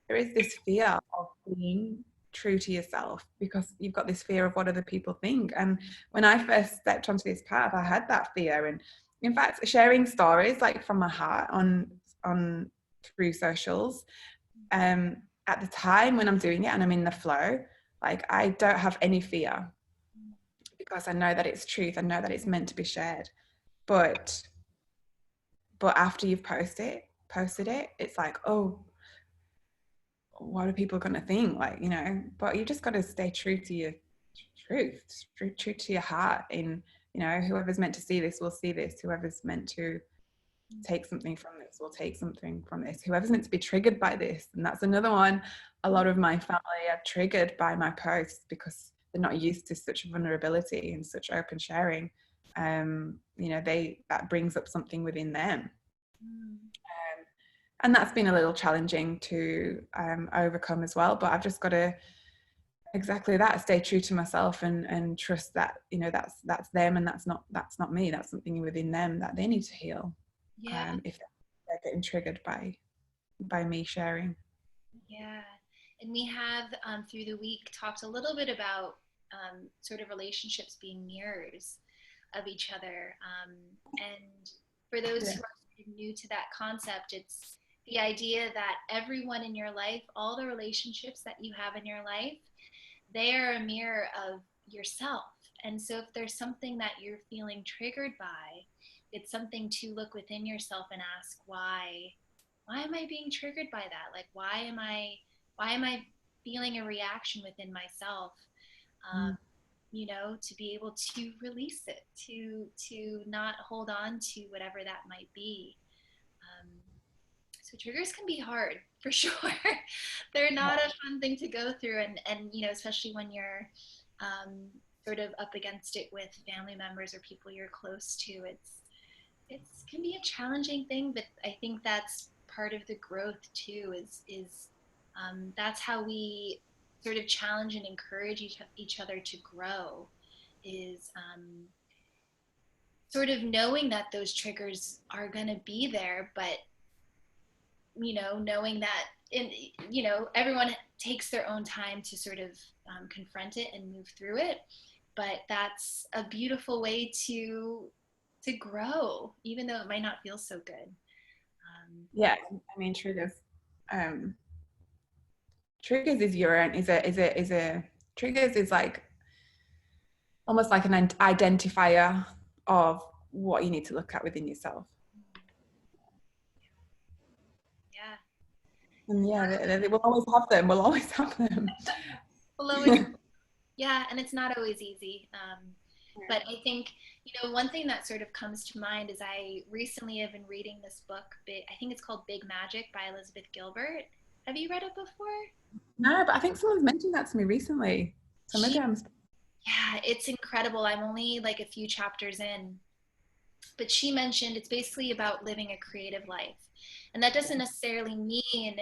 there is this fear of being true to yourself, because you've got this fear of what other people think. And when I first stepped onto this path, I had that fear. And in fact, sharing stories like from my heart on through socials, at the time when I'm doing it and I'm in the flow, like, I don't have any fear, because I know that it's truth. I know that it's meant to be shared. But after you've posted it, it's like, oh, what are people going to think? Like, you know, but you just got to stay true to your truth, true to your heart. In, you know, whoever's meant to see this will see this. Whoever's meant to take something from this will take something from this. Whoever's meant to be triggered by this, and that's another one. A lot of my family are triggered by my posts because they're not used to such vulnerability and such open sharing. You know, that brings up something within them. Mm. And that's been a little challenging to overcome as well. But I've just got to, exactly that, stay true to myself and trust that, you know, that's them, and that's not me. That's something within them that they need to heal, Yeah. if they're getting triggered by me sharing. Yeah. And we have, through the week, talked a little bit about sort of relationships being mirrors of each other. And for those Yeah. who are new to that concept, it's the idea that everyone in your life, all the relationships that you have in your life, they are a mirror of yourself. And so if there's something that you're feeling triggered by, it's something to look within yourself and ask why am I being triggered by that? Like, why am I feeling a reaction within myself? Um, Mm. you know, to be able to release it, to not hold on to whatever that might be. Um, so triggers can be hard for sure. They're not a fun thing to go through, and you know, especially when you're um, sort of up against it with family members or people you're close to. It can be a challenging thing, but I think that's part of the growth too. Is That's how we sort of challenge and encourage each other to grow. Is sort of knowing that those triggers are going to be there, but you know, knowing that in, you know, everyone takes their own time to sort of confront it and move through it, but that's a beautiful way to grow, even though it might not feel so good. Yeah, I mean, um triggers is your own, is a triggers is like almost like an identifier of what you need to look at within yourself. Yeah. And yeah, they will always have them. We'll always have them. Well, always, yeah, and it's not always easy. But I think, one thing that sort of comes to mind is I recently have been reading this book. I think it's called Big Magic by Elizabeth Gilbert. Have you read it before? No, but I think someone's mentioned that to me recently. So maybe She, I'm. yeah, it's incredible. I'm only like a few chapters in, but she mentioned it's basically about living a creative life. And that doesn't necessarily mean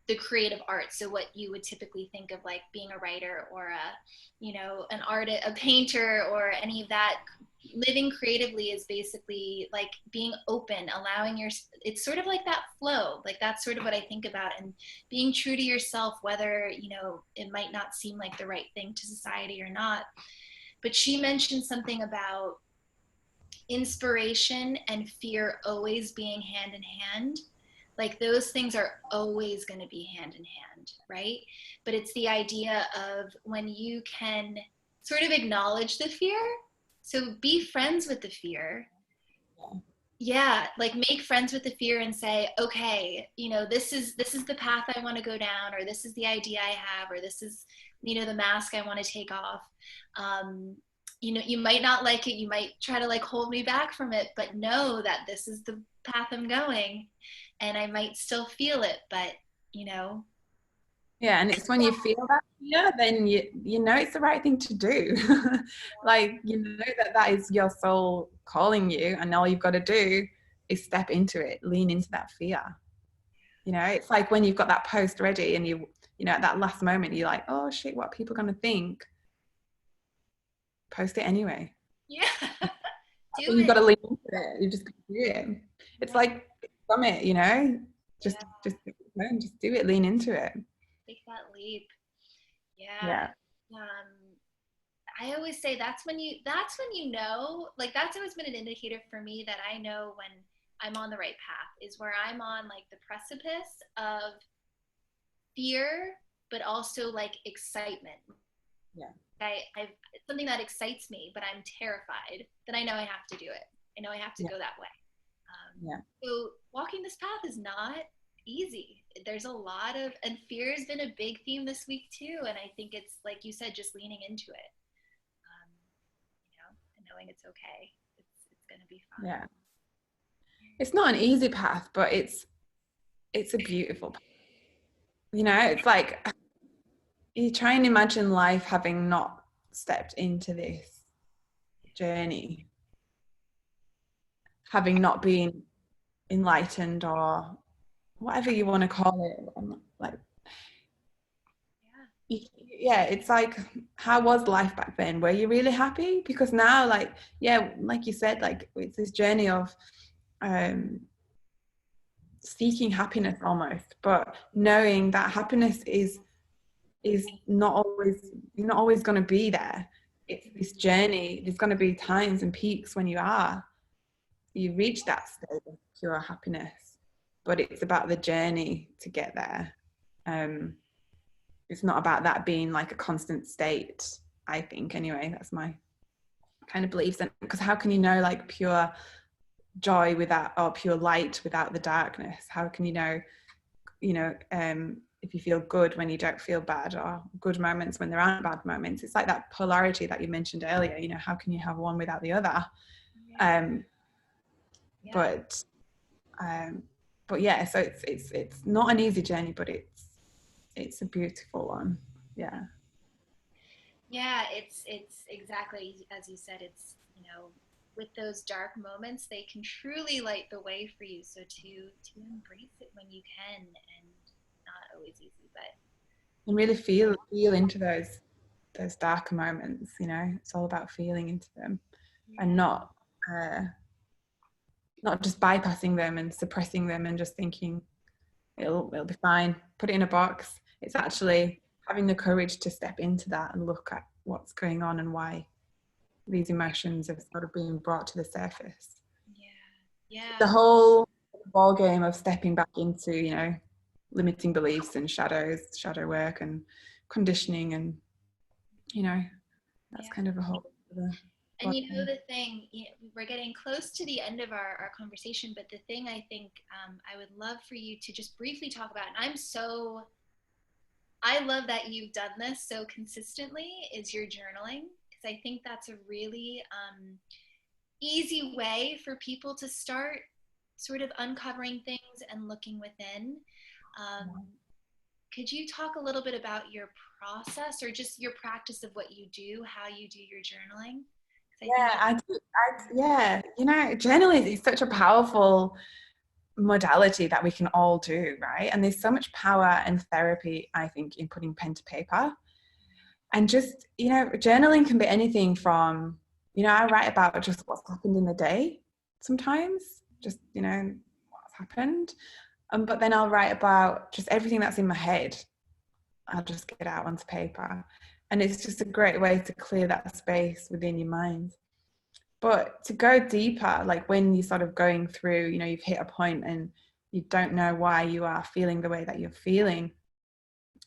the creative arts, so what you would typically think of like being a writer or an artist, a painter, or any of that. Living creatively is basically like being open, allowing it's sort of like that flow, like that's sort of what I think about, and being true to yourself, whether it might not seem like the right thing to society or not. But she mentioned something about inspiration and fear always being hand in hand. Like those things are always going to be hand in hand, right? But it's the idea of when you can sort of acknowledge the fear. So be friends with the fear. Yeah, like make friends with the fear and say, okay, this is the path I want to go down, or this is the idea I have, or this is the mask I want to take off. um, you might not like it, you might try to like hold me back from it, but know that this is the path I'm going, and I might still feel it, but you know Yeah, and it's when you feel that fear, then you know it's the right thing to do. Like you know that is your soul calling you, and all you've got to do is step into it, lean into that fear. You know, it's like when you've got that post ready, and you know at that last moment you're like, oh shit, what are people going to think? Post it anyway. yeah. Do You've it. got to lean into it. You just got to do it. It's Yeah, like summit, you know, yeah, just do it, lean into it. take that leap. Yeah. Yeah. um I always say that's when you know, like that's always been an indicator for me that I know when I'm on the right path, is where I'm on like the precipice of fear, but also like excitement. Yeah. I've something that excites me, but I'm terrified. Then I know I have to do it. I know I have to Yeah. go that way. Yeah. So walking this path is not easy. There's a lot of, and fear has been a big theme this week too. And I think it's like you said, just leaning into it, um, and knowing it's okay. It's going to be fine. Yeah. It's not an easy path, but it's a beautiful path. You know, it's like you try and imagine life having not stepped into this journey, having not been enlightened or whatever you want to call it. Like, Yeah. yeah, it's like, how was life back then? Were you really happy? Because now, like, yeah, like you said, like it's this journey of um, seeking happiness almost, but knowing that happiness is not always going to be there. It's this journey. There's going to be times and peaks when you reach that state of pure happiness, but it's about the journey to get there. It's not about that being like a constant state. I think anyway, that's my kind of beliefs. And because how can you know like pure joy without, or pure light without the darkness? How can you know, if you feel good when you don't feel bad, or good moments when there aren't bad moments? It's like that polarity that you mentioned earlier. You know, how can you have one without the other? Yeah. um Yeah. but um but yeah, so it's not an easy journey, but it's a beautiful one. Yeah. Yeah, it's exactly as you said. It's with those dark moments, they can truly light the way for you. So to embrace it when you can, and not always easy, but And really feel into those darker moments. You know, it's all about feeling into them, and yeah, uh not just bypassing them and suppressing them and just thinking it'll be fine, put it in a box. It's actually having the courage to step into that and look at what's going on and why these emotions are sort of being brought to the surface. yeah, yeah, The whole ball game of stepping back into, you know, limiting beliefs and shadow work and conditioning, and you know, that's yeah. kind of a whole other And ball game. the thing, we're getting close to the end of our conversation, but the thing I think I would love for you to just briefly talk about, and I love that you've done this so consistently, is your journaling. because I think that's a really easy way for people to start sort of uncovering things and looking within. Um, could you talk a little bit about your process or just your practice of what you do, how you do your journaling? 'Cause I think Yeah, I do. Yeah, you know, journaling is such a powerful modality that we can all do, right? And there's so much power and therapy, I think, in putting pen to paper. And just, you know, journaling can be anything from, you know, I write about just what's happened in the day sometimes, just, you know, what's happened. But then I'll write about just everything that's in my head. I'll just get it out onto paper. And it's just a great way to clear that space within your mind. But to go deeper, like when you're sort of going through, you know, you've hit a point and you don't know why you are feeling the way that you're feeling,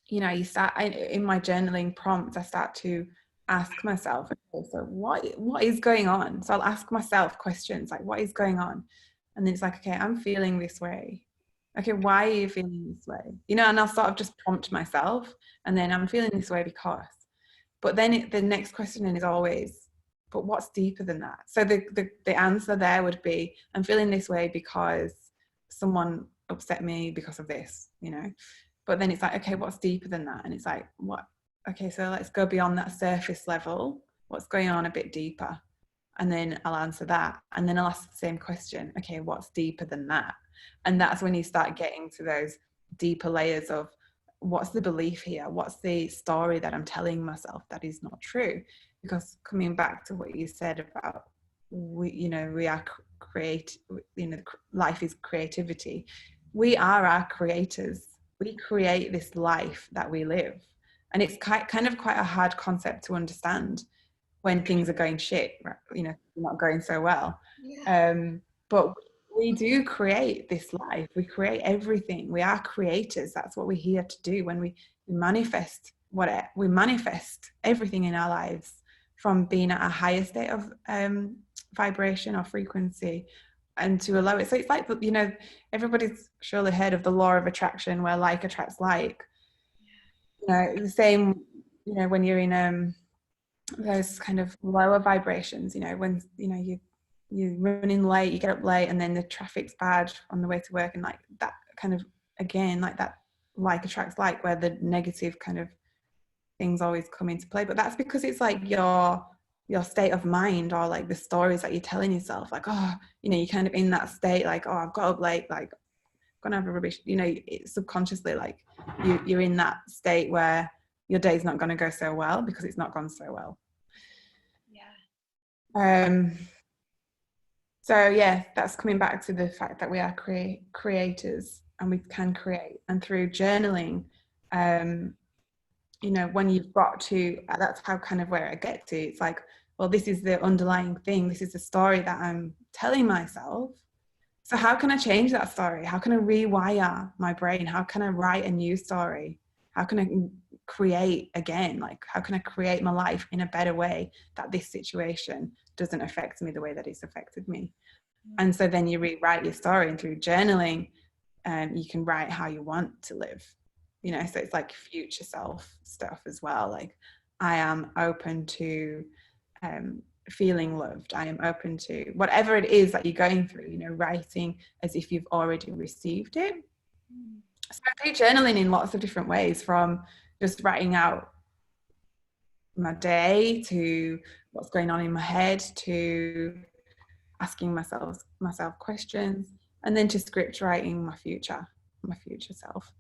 you know, in my journaling prompts, I start to ask myself, okay, so what is going on? So I'll ask myself questions like, what is going on? And then it's like, okay, I'm feeling this way. Okay, why are you feeling this way? You know, and I'll sort of just prompt myself, and then I'm feeling this way because. But then the next question is always, but what's deeper than that? So the answer there would be, I'm feeling this way because someone upset me because of this, you know. But then it's like, okay, what's deeper than that? And it's like, what? Okay, so let's go beyond that surface level. What's going on a bit deeper? And then I'll answer that. And then I'll ask the same question. Okay, what's deeper than that? And that's when you start getting to those deeper layers of what's the belief here? What's the story that I'm telling myself that is not true? Because coming back to what you said about we are create, you know, life is creativity. We are our creators. We create this life that we live. And it's kind of quite a hard concept to understand when things are going shit, you know, not going so well. yeah. But we do create this life. We create everything. We are creators. That's what we're here to do. When we manifest we manifest everything in our lives, from being at a higher state of vibration or frequency and to a lower. So it's like, you know, everybody's surely heard of the law of attraction, where like attracts like. You know, the same, you know, when you're in those kind of lower vibrations, you know, when, you know, you running late, you get up late, and then the traffic's bad on the way to work, and like that kind of, again, like that like attracts like, where the negative kind of things always come into play. But that's because it's like your state of mind, or like the stories that you're telling yourself, like, oh, you know, you're kind of in that state, like, oh, I've got up late, like gonna have a rubbish, you know, it's subconsciously like you're in that state where your day's not going to go so well because it's not gone so well. Yeah. So yeah, that's coming back to the fact that we are creators, and we can create. And through journaling, you know, when you've got to, that's how kind of where I get to, it's like, well, this is the underlying thing, this is the story that I'm telling myself. So how can I change that story? How can I rewire my brain? How can I write a new story? How can I create again? Like, how can I create my life in a better way that this situation doesn't affect me the way that it's affected me? And so then you rewrite your story, and through journaling, you can write how you want to live. You know, so it's like future self stuff as well. Like, I am open to feeling loved. I am open to whatever it is that you're going through, you know, writing as if you've already received it. So I do journaling in lots of different ways, from just writing out my day to what's going on in my head, to asking myself questions, and then to script writing my future self.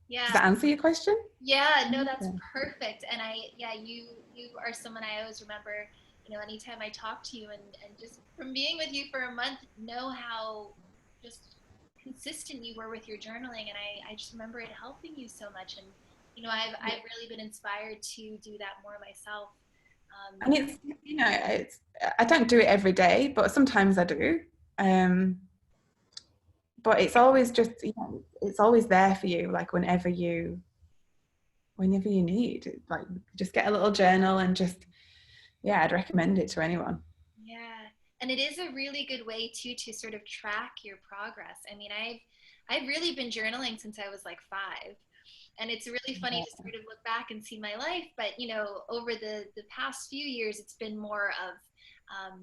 Does Yeah. that answer your question? Yeah, no, that's perfect. And you are someone I always remember, you know, anytime I talk to you, and just from being with you for a month, know how just consistent you were with your journaling. And I just remember it helping you so much. And, you know, I've really been inspired to do that more myself. And it's, you know, it's, I don't do it every day, but sometimes I do. But it's always just, you know, it's always there for you, like whenever you need. Like, just get a little journal and just, yeah, I'd recommend it to anyone. Yeah. And it is a really good way too to sort of track your progress. I mean, I've really been journaling since I was like 5. And it's really funny to sort of look back and see my life. But, you know, over the past few years, it's been more of,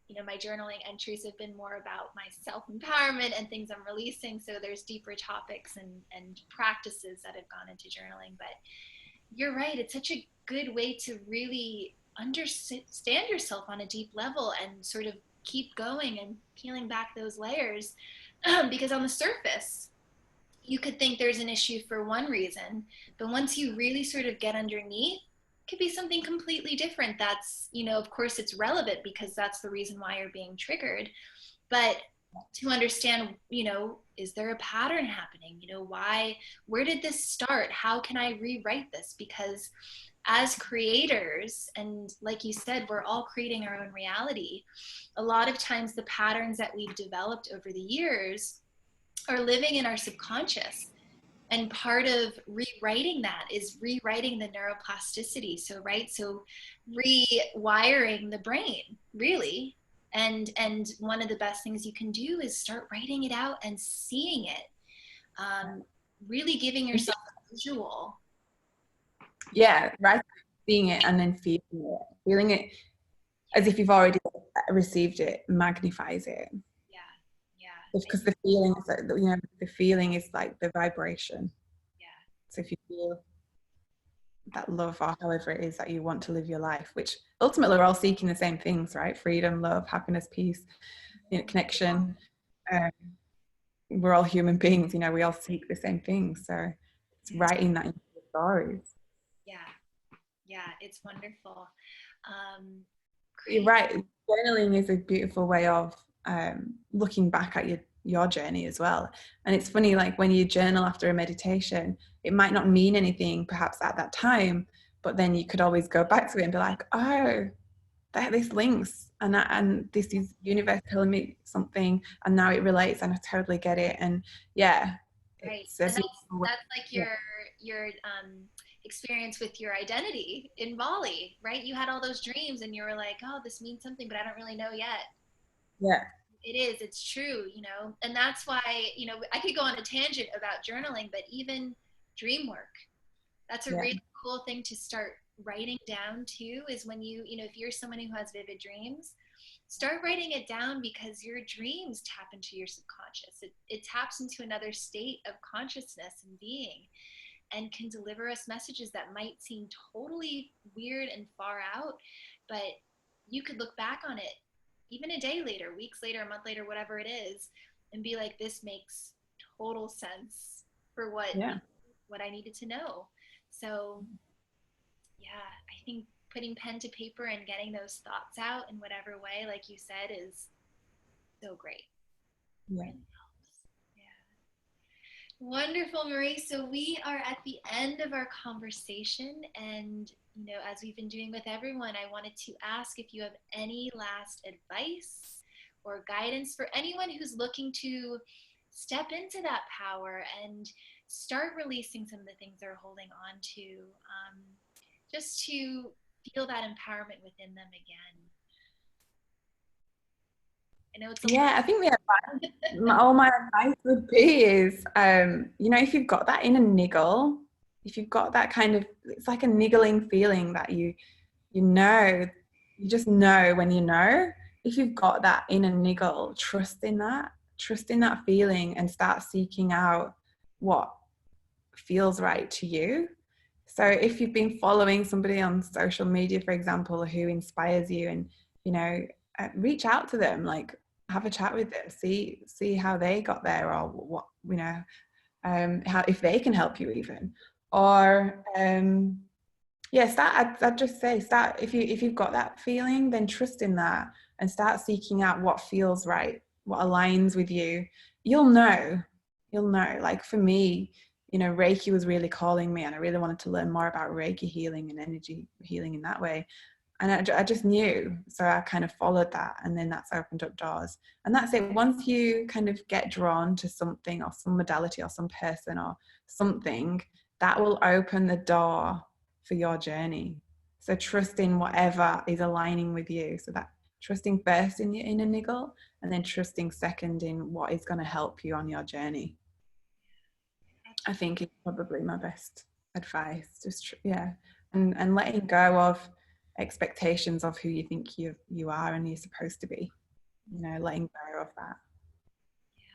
you know, my journaling entries have been more about my self-empowerment and things I'm releasing. So there's deeper topics and practices that have gone into journaling. But you're right. It's such a good way to really understand yourself on a deep level and sort of keep going and peeling back those layers. Because on the surface, you could think there's an issue for one reason, but once you really sort of get underneath, it could be something completely different. That's, you know, of course it's relevant because that's the reason why you're being triggered. But to understand, you know, is there a pattern happening? You know, why, where did this start? How can I rewrite this? Because as creators, and like you said, we're all creating our own reality. A lot of times the patterns that we've developed over the years are living in our subconscious. And part of rewriting that is rewriting the neuroplasticity. So, right, so rewiring the brain, really. And one of the best things you can do is start writing it out and seeing it. Really giving yourself a visual. Yeah, right. Seeing it and then feeling it as if you've already received it, magnifies it. Yeah, yeah. Because the feeling is like, you know, the feeling is like the vibration. Yeah. So if you feel that love or however it is that you want to live your life, which ultimately we're all seeking the same things, right? Freedom, love, happiness, peace, you know, connection. We're all human beings, you know, we all seek the same things. So it's writing that into the stories. Yeah, yeah, it's wonderful. You're right. Journaling is a beautiful way of looking back at your journey as well. And it's funny, like when you journal after a meditation, it might not mean anything perhaps at that time, but then you could always go back to it and be like, oh, this links, and this is universe telling me something, and now it relates, and I totally get it. And yeah, Right. it's And that's like your experience with your identity in Bali, right? You had all those dreams and you were like, oh, this means something, but I don't really know yet. yeah, It is, it's true, you know. And that's why, you know, I could go on a tangent about journaling, but even dream work, that's a yeah, really cool thing to start writing down too, is when you know, if you're someone who has vivid dreams, start writing it down, because your dreams tap into your subconscious. It taps into another state of consciousness and being, and can deliver us messages that might seem totally weird and far out, but you could look back on it even a day later, weeks later, a month later, whatever it is, and be like, this makes total sense for yeah. what I needed to know. So yeah, I think putting pen to paper and getting those thoughts out in whatever way, like you said, is so great. Yeah. Really helps. Yeah. Wonderful, Mariee. So we are at the end of our conversation, and you know, as we've been doing with everyone, I wanted to ask if you have any last advice or guidance for anyone who's looking to step into that power and start releasing some of the things they're holding on to, just to feel that empowerment within them again. I know it's a Yeah, I think the advice, all my advice would be is, you know, if you've got that inner niggle, if you've got that kind of, it's like a niggling feeling that you know, you just know when you know. If you've got that inner niggle, trust in that feeling, and start seeking out what feels right to you. So if you've been following somebody on social media, for example, who inspires you, and you know, reach out to them, like have a chat with them, see how they got there, or what, you know, how, if they can help you even, or yeah, start. I'd just say start, if you've got that feeling, then trust in that and start seeking out what feels right, what aligns with you. You'll know. You'll know. Like for me, you know, Reiki was really calling me, and I really wanted to learn more about Reiki healing and energy healing in that way. And I just knew, so I kind of followed that, and then that's opened up doors. And that's it. Once you kind of get drawn to something or some modality or some person or something, that will open the door for your journey. So trust in whatever is aligning with you. So that trusting first in your inner niggle, and then trusting second in what is going to help you on your journey. I think is probably my best advice. Just and letting go of expectations of who you think you are and you're supposed to be. Letting go of that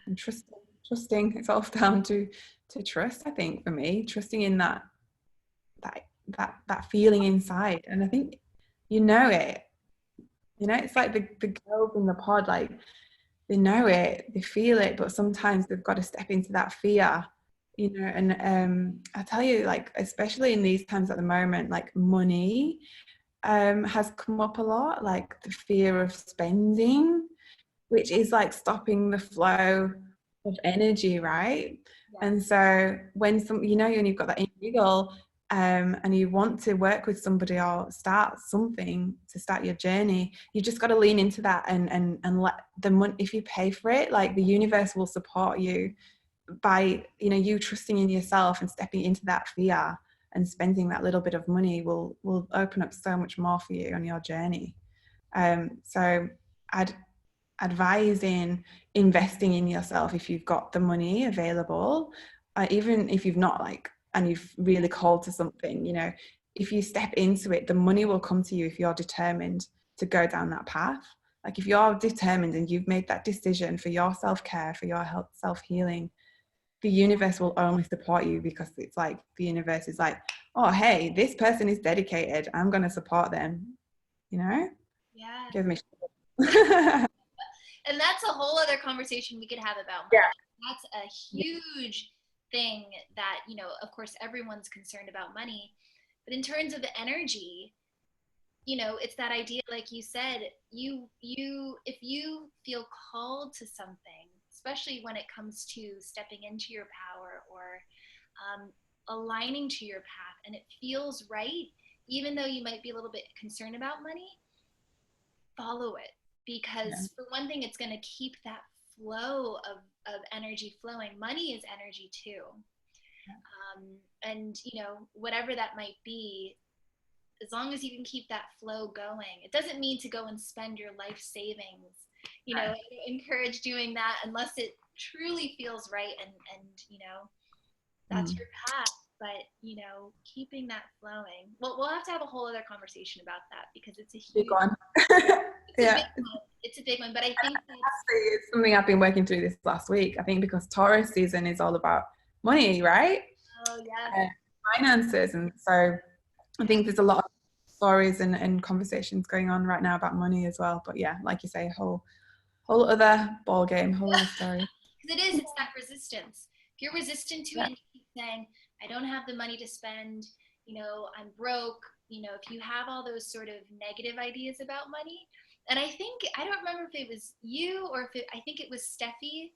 and trusting. It's all down to trust. I think for me, trusting in that feeling inside, and I think it. It's like the girls in the pod, like they know it, they feel it, but sometimes they've got to step into that fear, and I tell you, like, especially in these times at the moment, like money has come up a lot, like the fear of spending, which is like stopping the flow of energy, right? Yeah. And so when when you've got that individual and you want to work with somebody or start something to start your journey, you just got to lean into that and let the money, if you pay for it, like the universe will support you by you trusting in yourself and stepping into that fear, and spending that little bit of money will open up so much more for you on your journey. So I'd advise in investing in yourself if you've got the money available, even if you've not, like, and you've really called to something, if you step into it, the money will come to you if you're determined to go down that path. Like if you're determined and you've made that decision for your self-care, for your health, self-healing, the universe will only support you, because it's like the universe is like, oh, hey, this person is dedicated, I'm going to support them. Yeah. Give me And that's a whole other conversation we could have about money. yeah. That's a huge thing that, of course, everyone's concerned about money. But in terms of the energy, it's that idea, like you said, if you feel called to something, especially when it comes to stepping into your power or aligning to your path, and it feels right, even though you might be a little bit concerned about money, follow it. Because for one thing, it's going to keep that flow of energy flowing. Money is energy too. And whatever that might be, as long as you can keep that flow going, it doesn't mean to go and spend your life savings. Encourage doing that unless it truly feels right, and that's your path. But keeping that flowing. Well, we'll have to have a whole other conversation about that, because it's a huge one. It's a big one, but I think it's something I've been working through this last week. I think because Taurus season is all about money, right? Oh yeah. Finances, and so I think there's a lot of stories and conversations going on right now about money as well. But yeah, like you say, whole other ball game, whole other story. Because it's that resistance. If you're resistant to it and you keep saying, I don't have the money to spend, I'm broke, if you have all those sort of negative ideas about money. And I don't remember if it was you or I think it was Steffi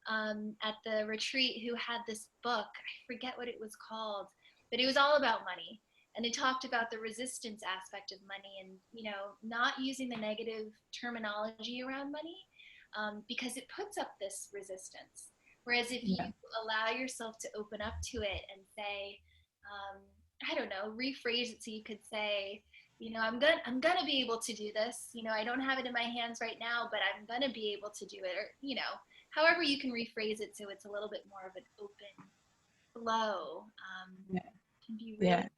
at the retreat who had this book. I forget what it was called, but it was all about money. And it talked about the resistance aspect of money, and, not using the negative terminology around money, because it puts up this resistance. Whereas if you allow yourself to open up to it and say, I don't know, rephrase it so you could say, I'm gonna be able to do this. I don't have it in my hands right now, but I'm gonna be able to do it. Or, however you can rephrase it so it's a little bit more of an open flow. Can be really helpful.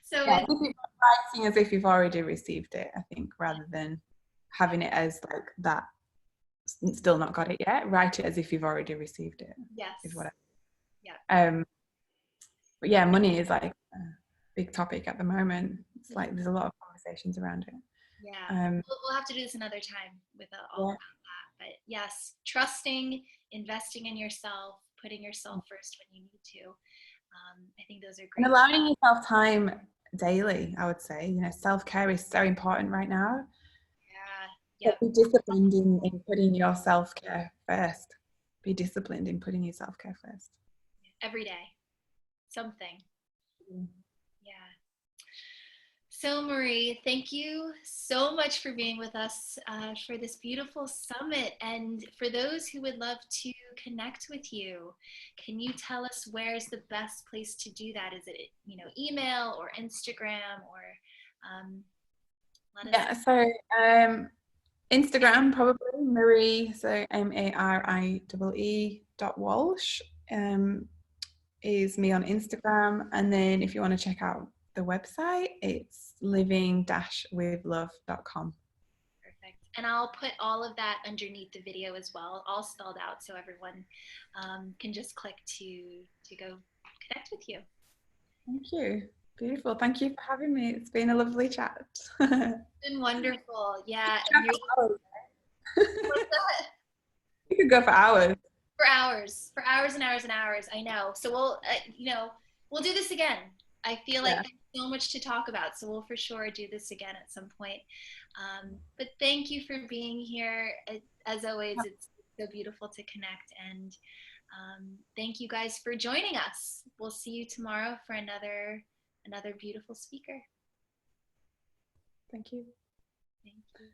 So writing as if you've already received it, I think, rather than having it as like that, still not got it yet. Write it as if you've already received it. Yes. Is what but yeah, money is like a big topic at the moment. It's like there's a lot of conversations around it. Yeah. We'll have to do this another time with all about that. But yes, trusting, investing in yourself, putting yourself first when you need to. I think those are great. And allowing yourself time daily, I would say. Self-care is so important right now. Yeah. Be disciplined in putting your self-care first. Be disciplined in putting your self-care first. Every day. Something. Yeah. So Mariee, thank you so much for being with us for this beautiful summit. And for those who would love to connect with you, can you tell us where's the best place to do that? Is it, email or Instagram, or so Instagram, probably Mariee, so Marie.Walsh. is me on Instagram. And then if you want to check out the website, it's living-withlove.com. Perfect. And I'll put all of that underneath the video as well, all spelled out, so everyone can just click to go connect with you. Thank you. Beautiful. Thank you for having me. It's been a lovely chat. It's been wonderful. Yeah. And what's that? You could go for hours. For hours, for hours and hours and hours. I know. So we'll, we'll do this again. I feel like there's so much to talk about. So we'll for sure do this again at some point. But thank you for being here. As always, it's so beautiful to connect. And thank you guys for joining us. We'll see you tomorrow for another beautiful speaker. Thank you. Thank you.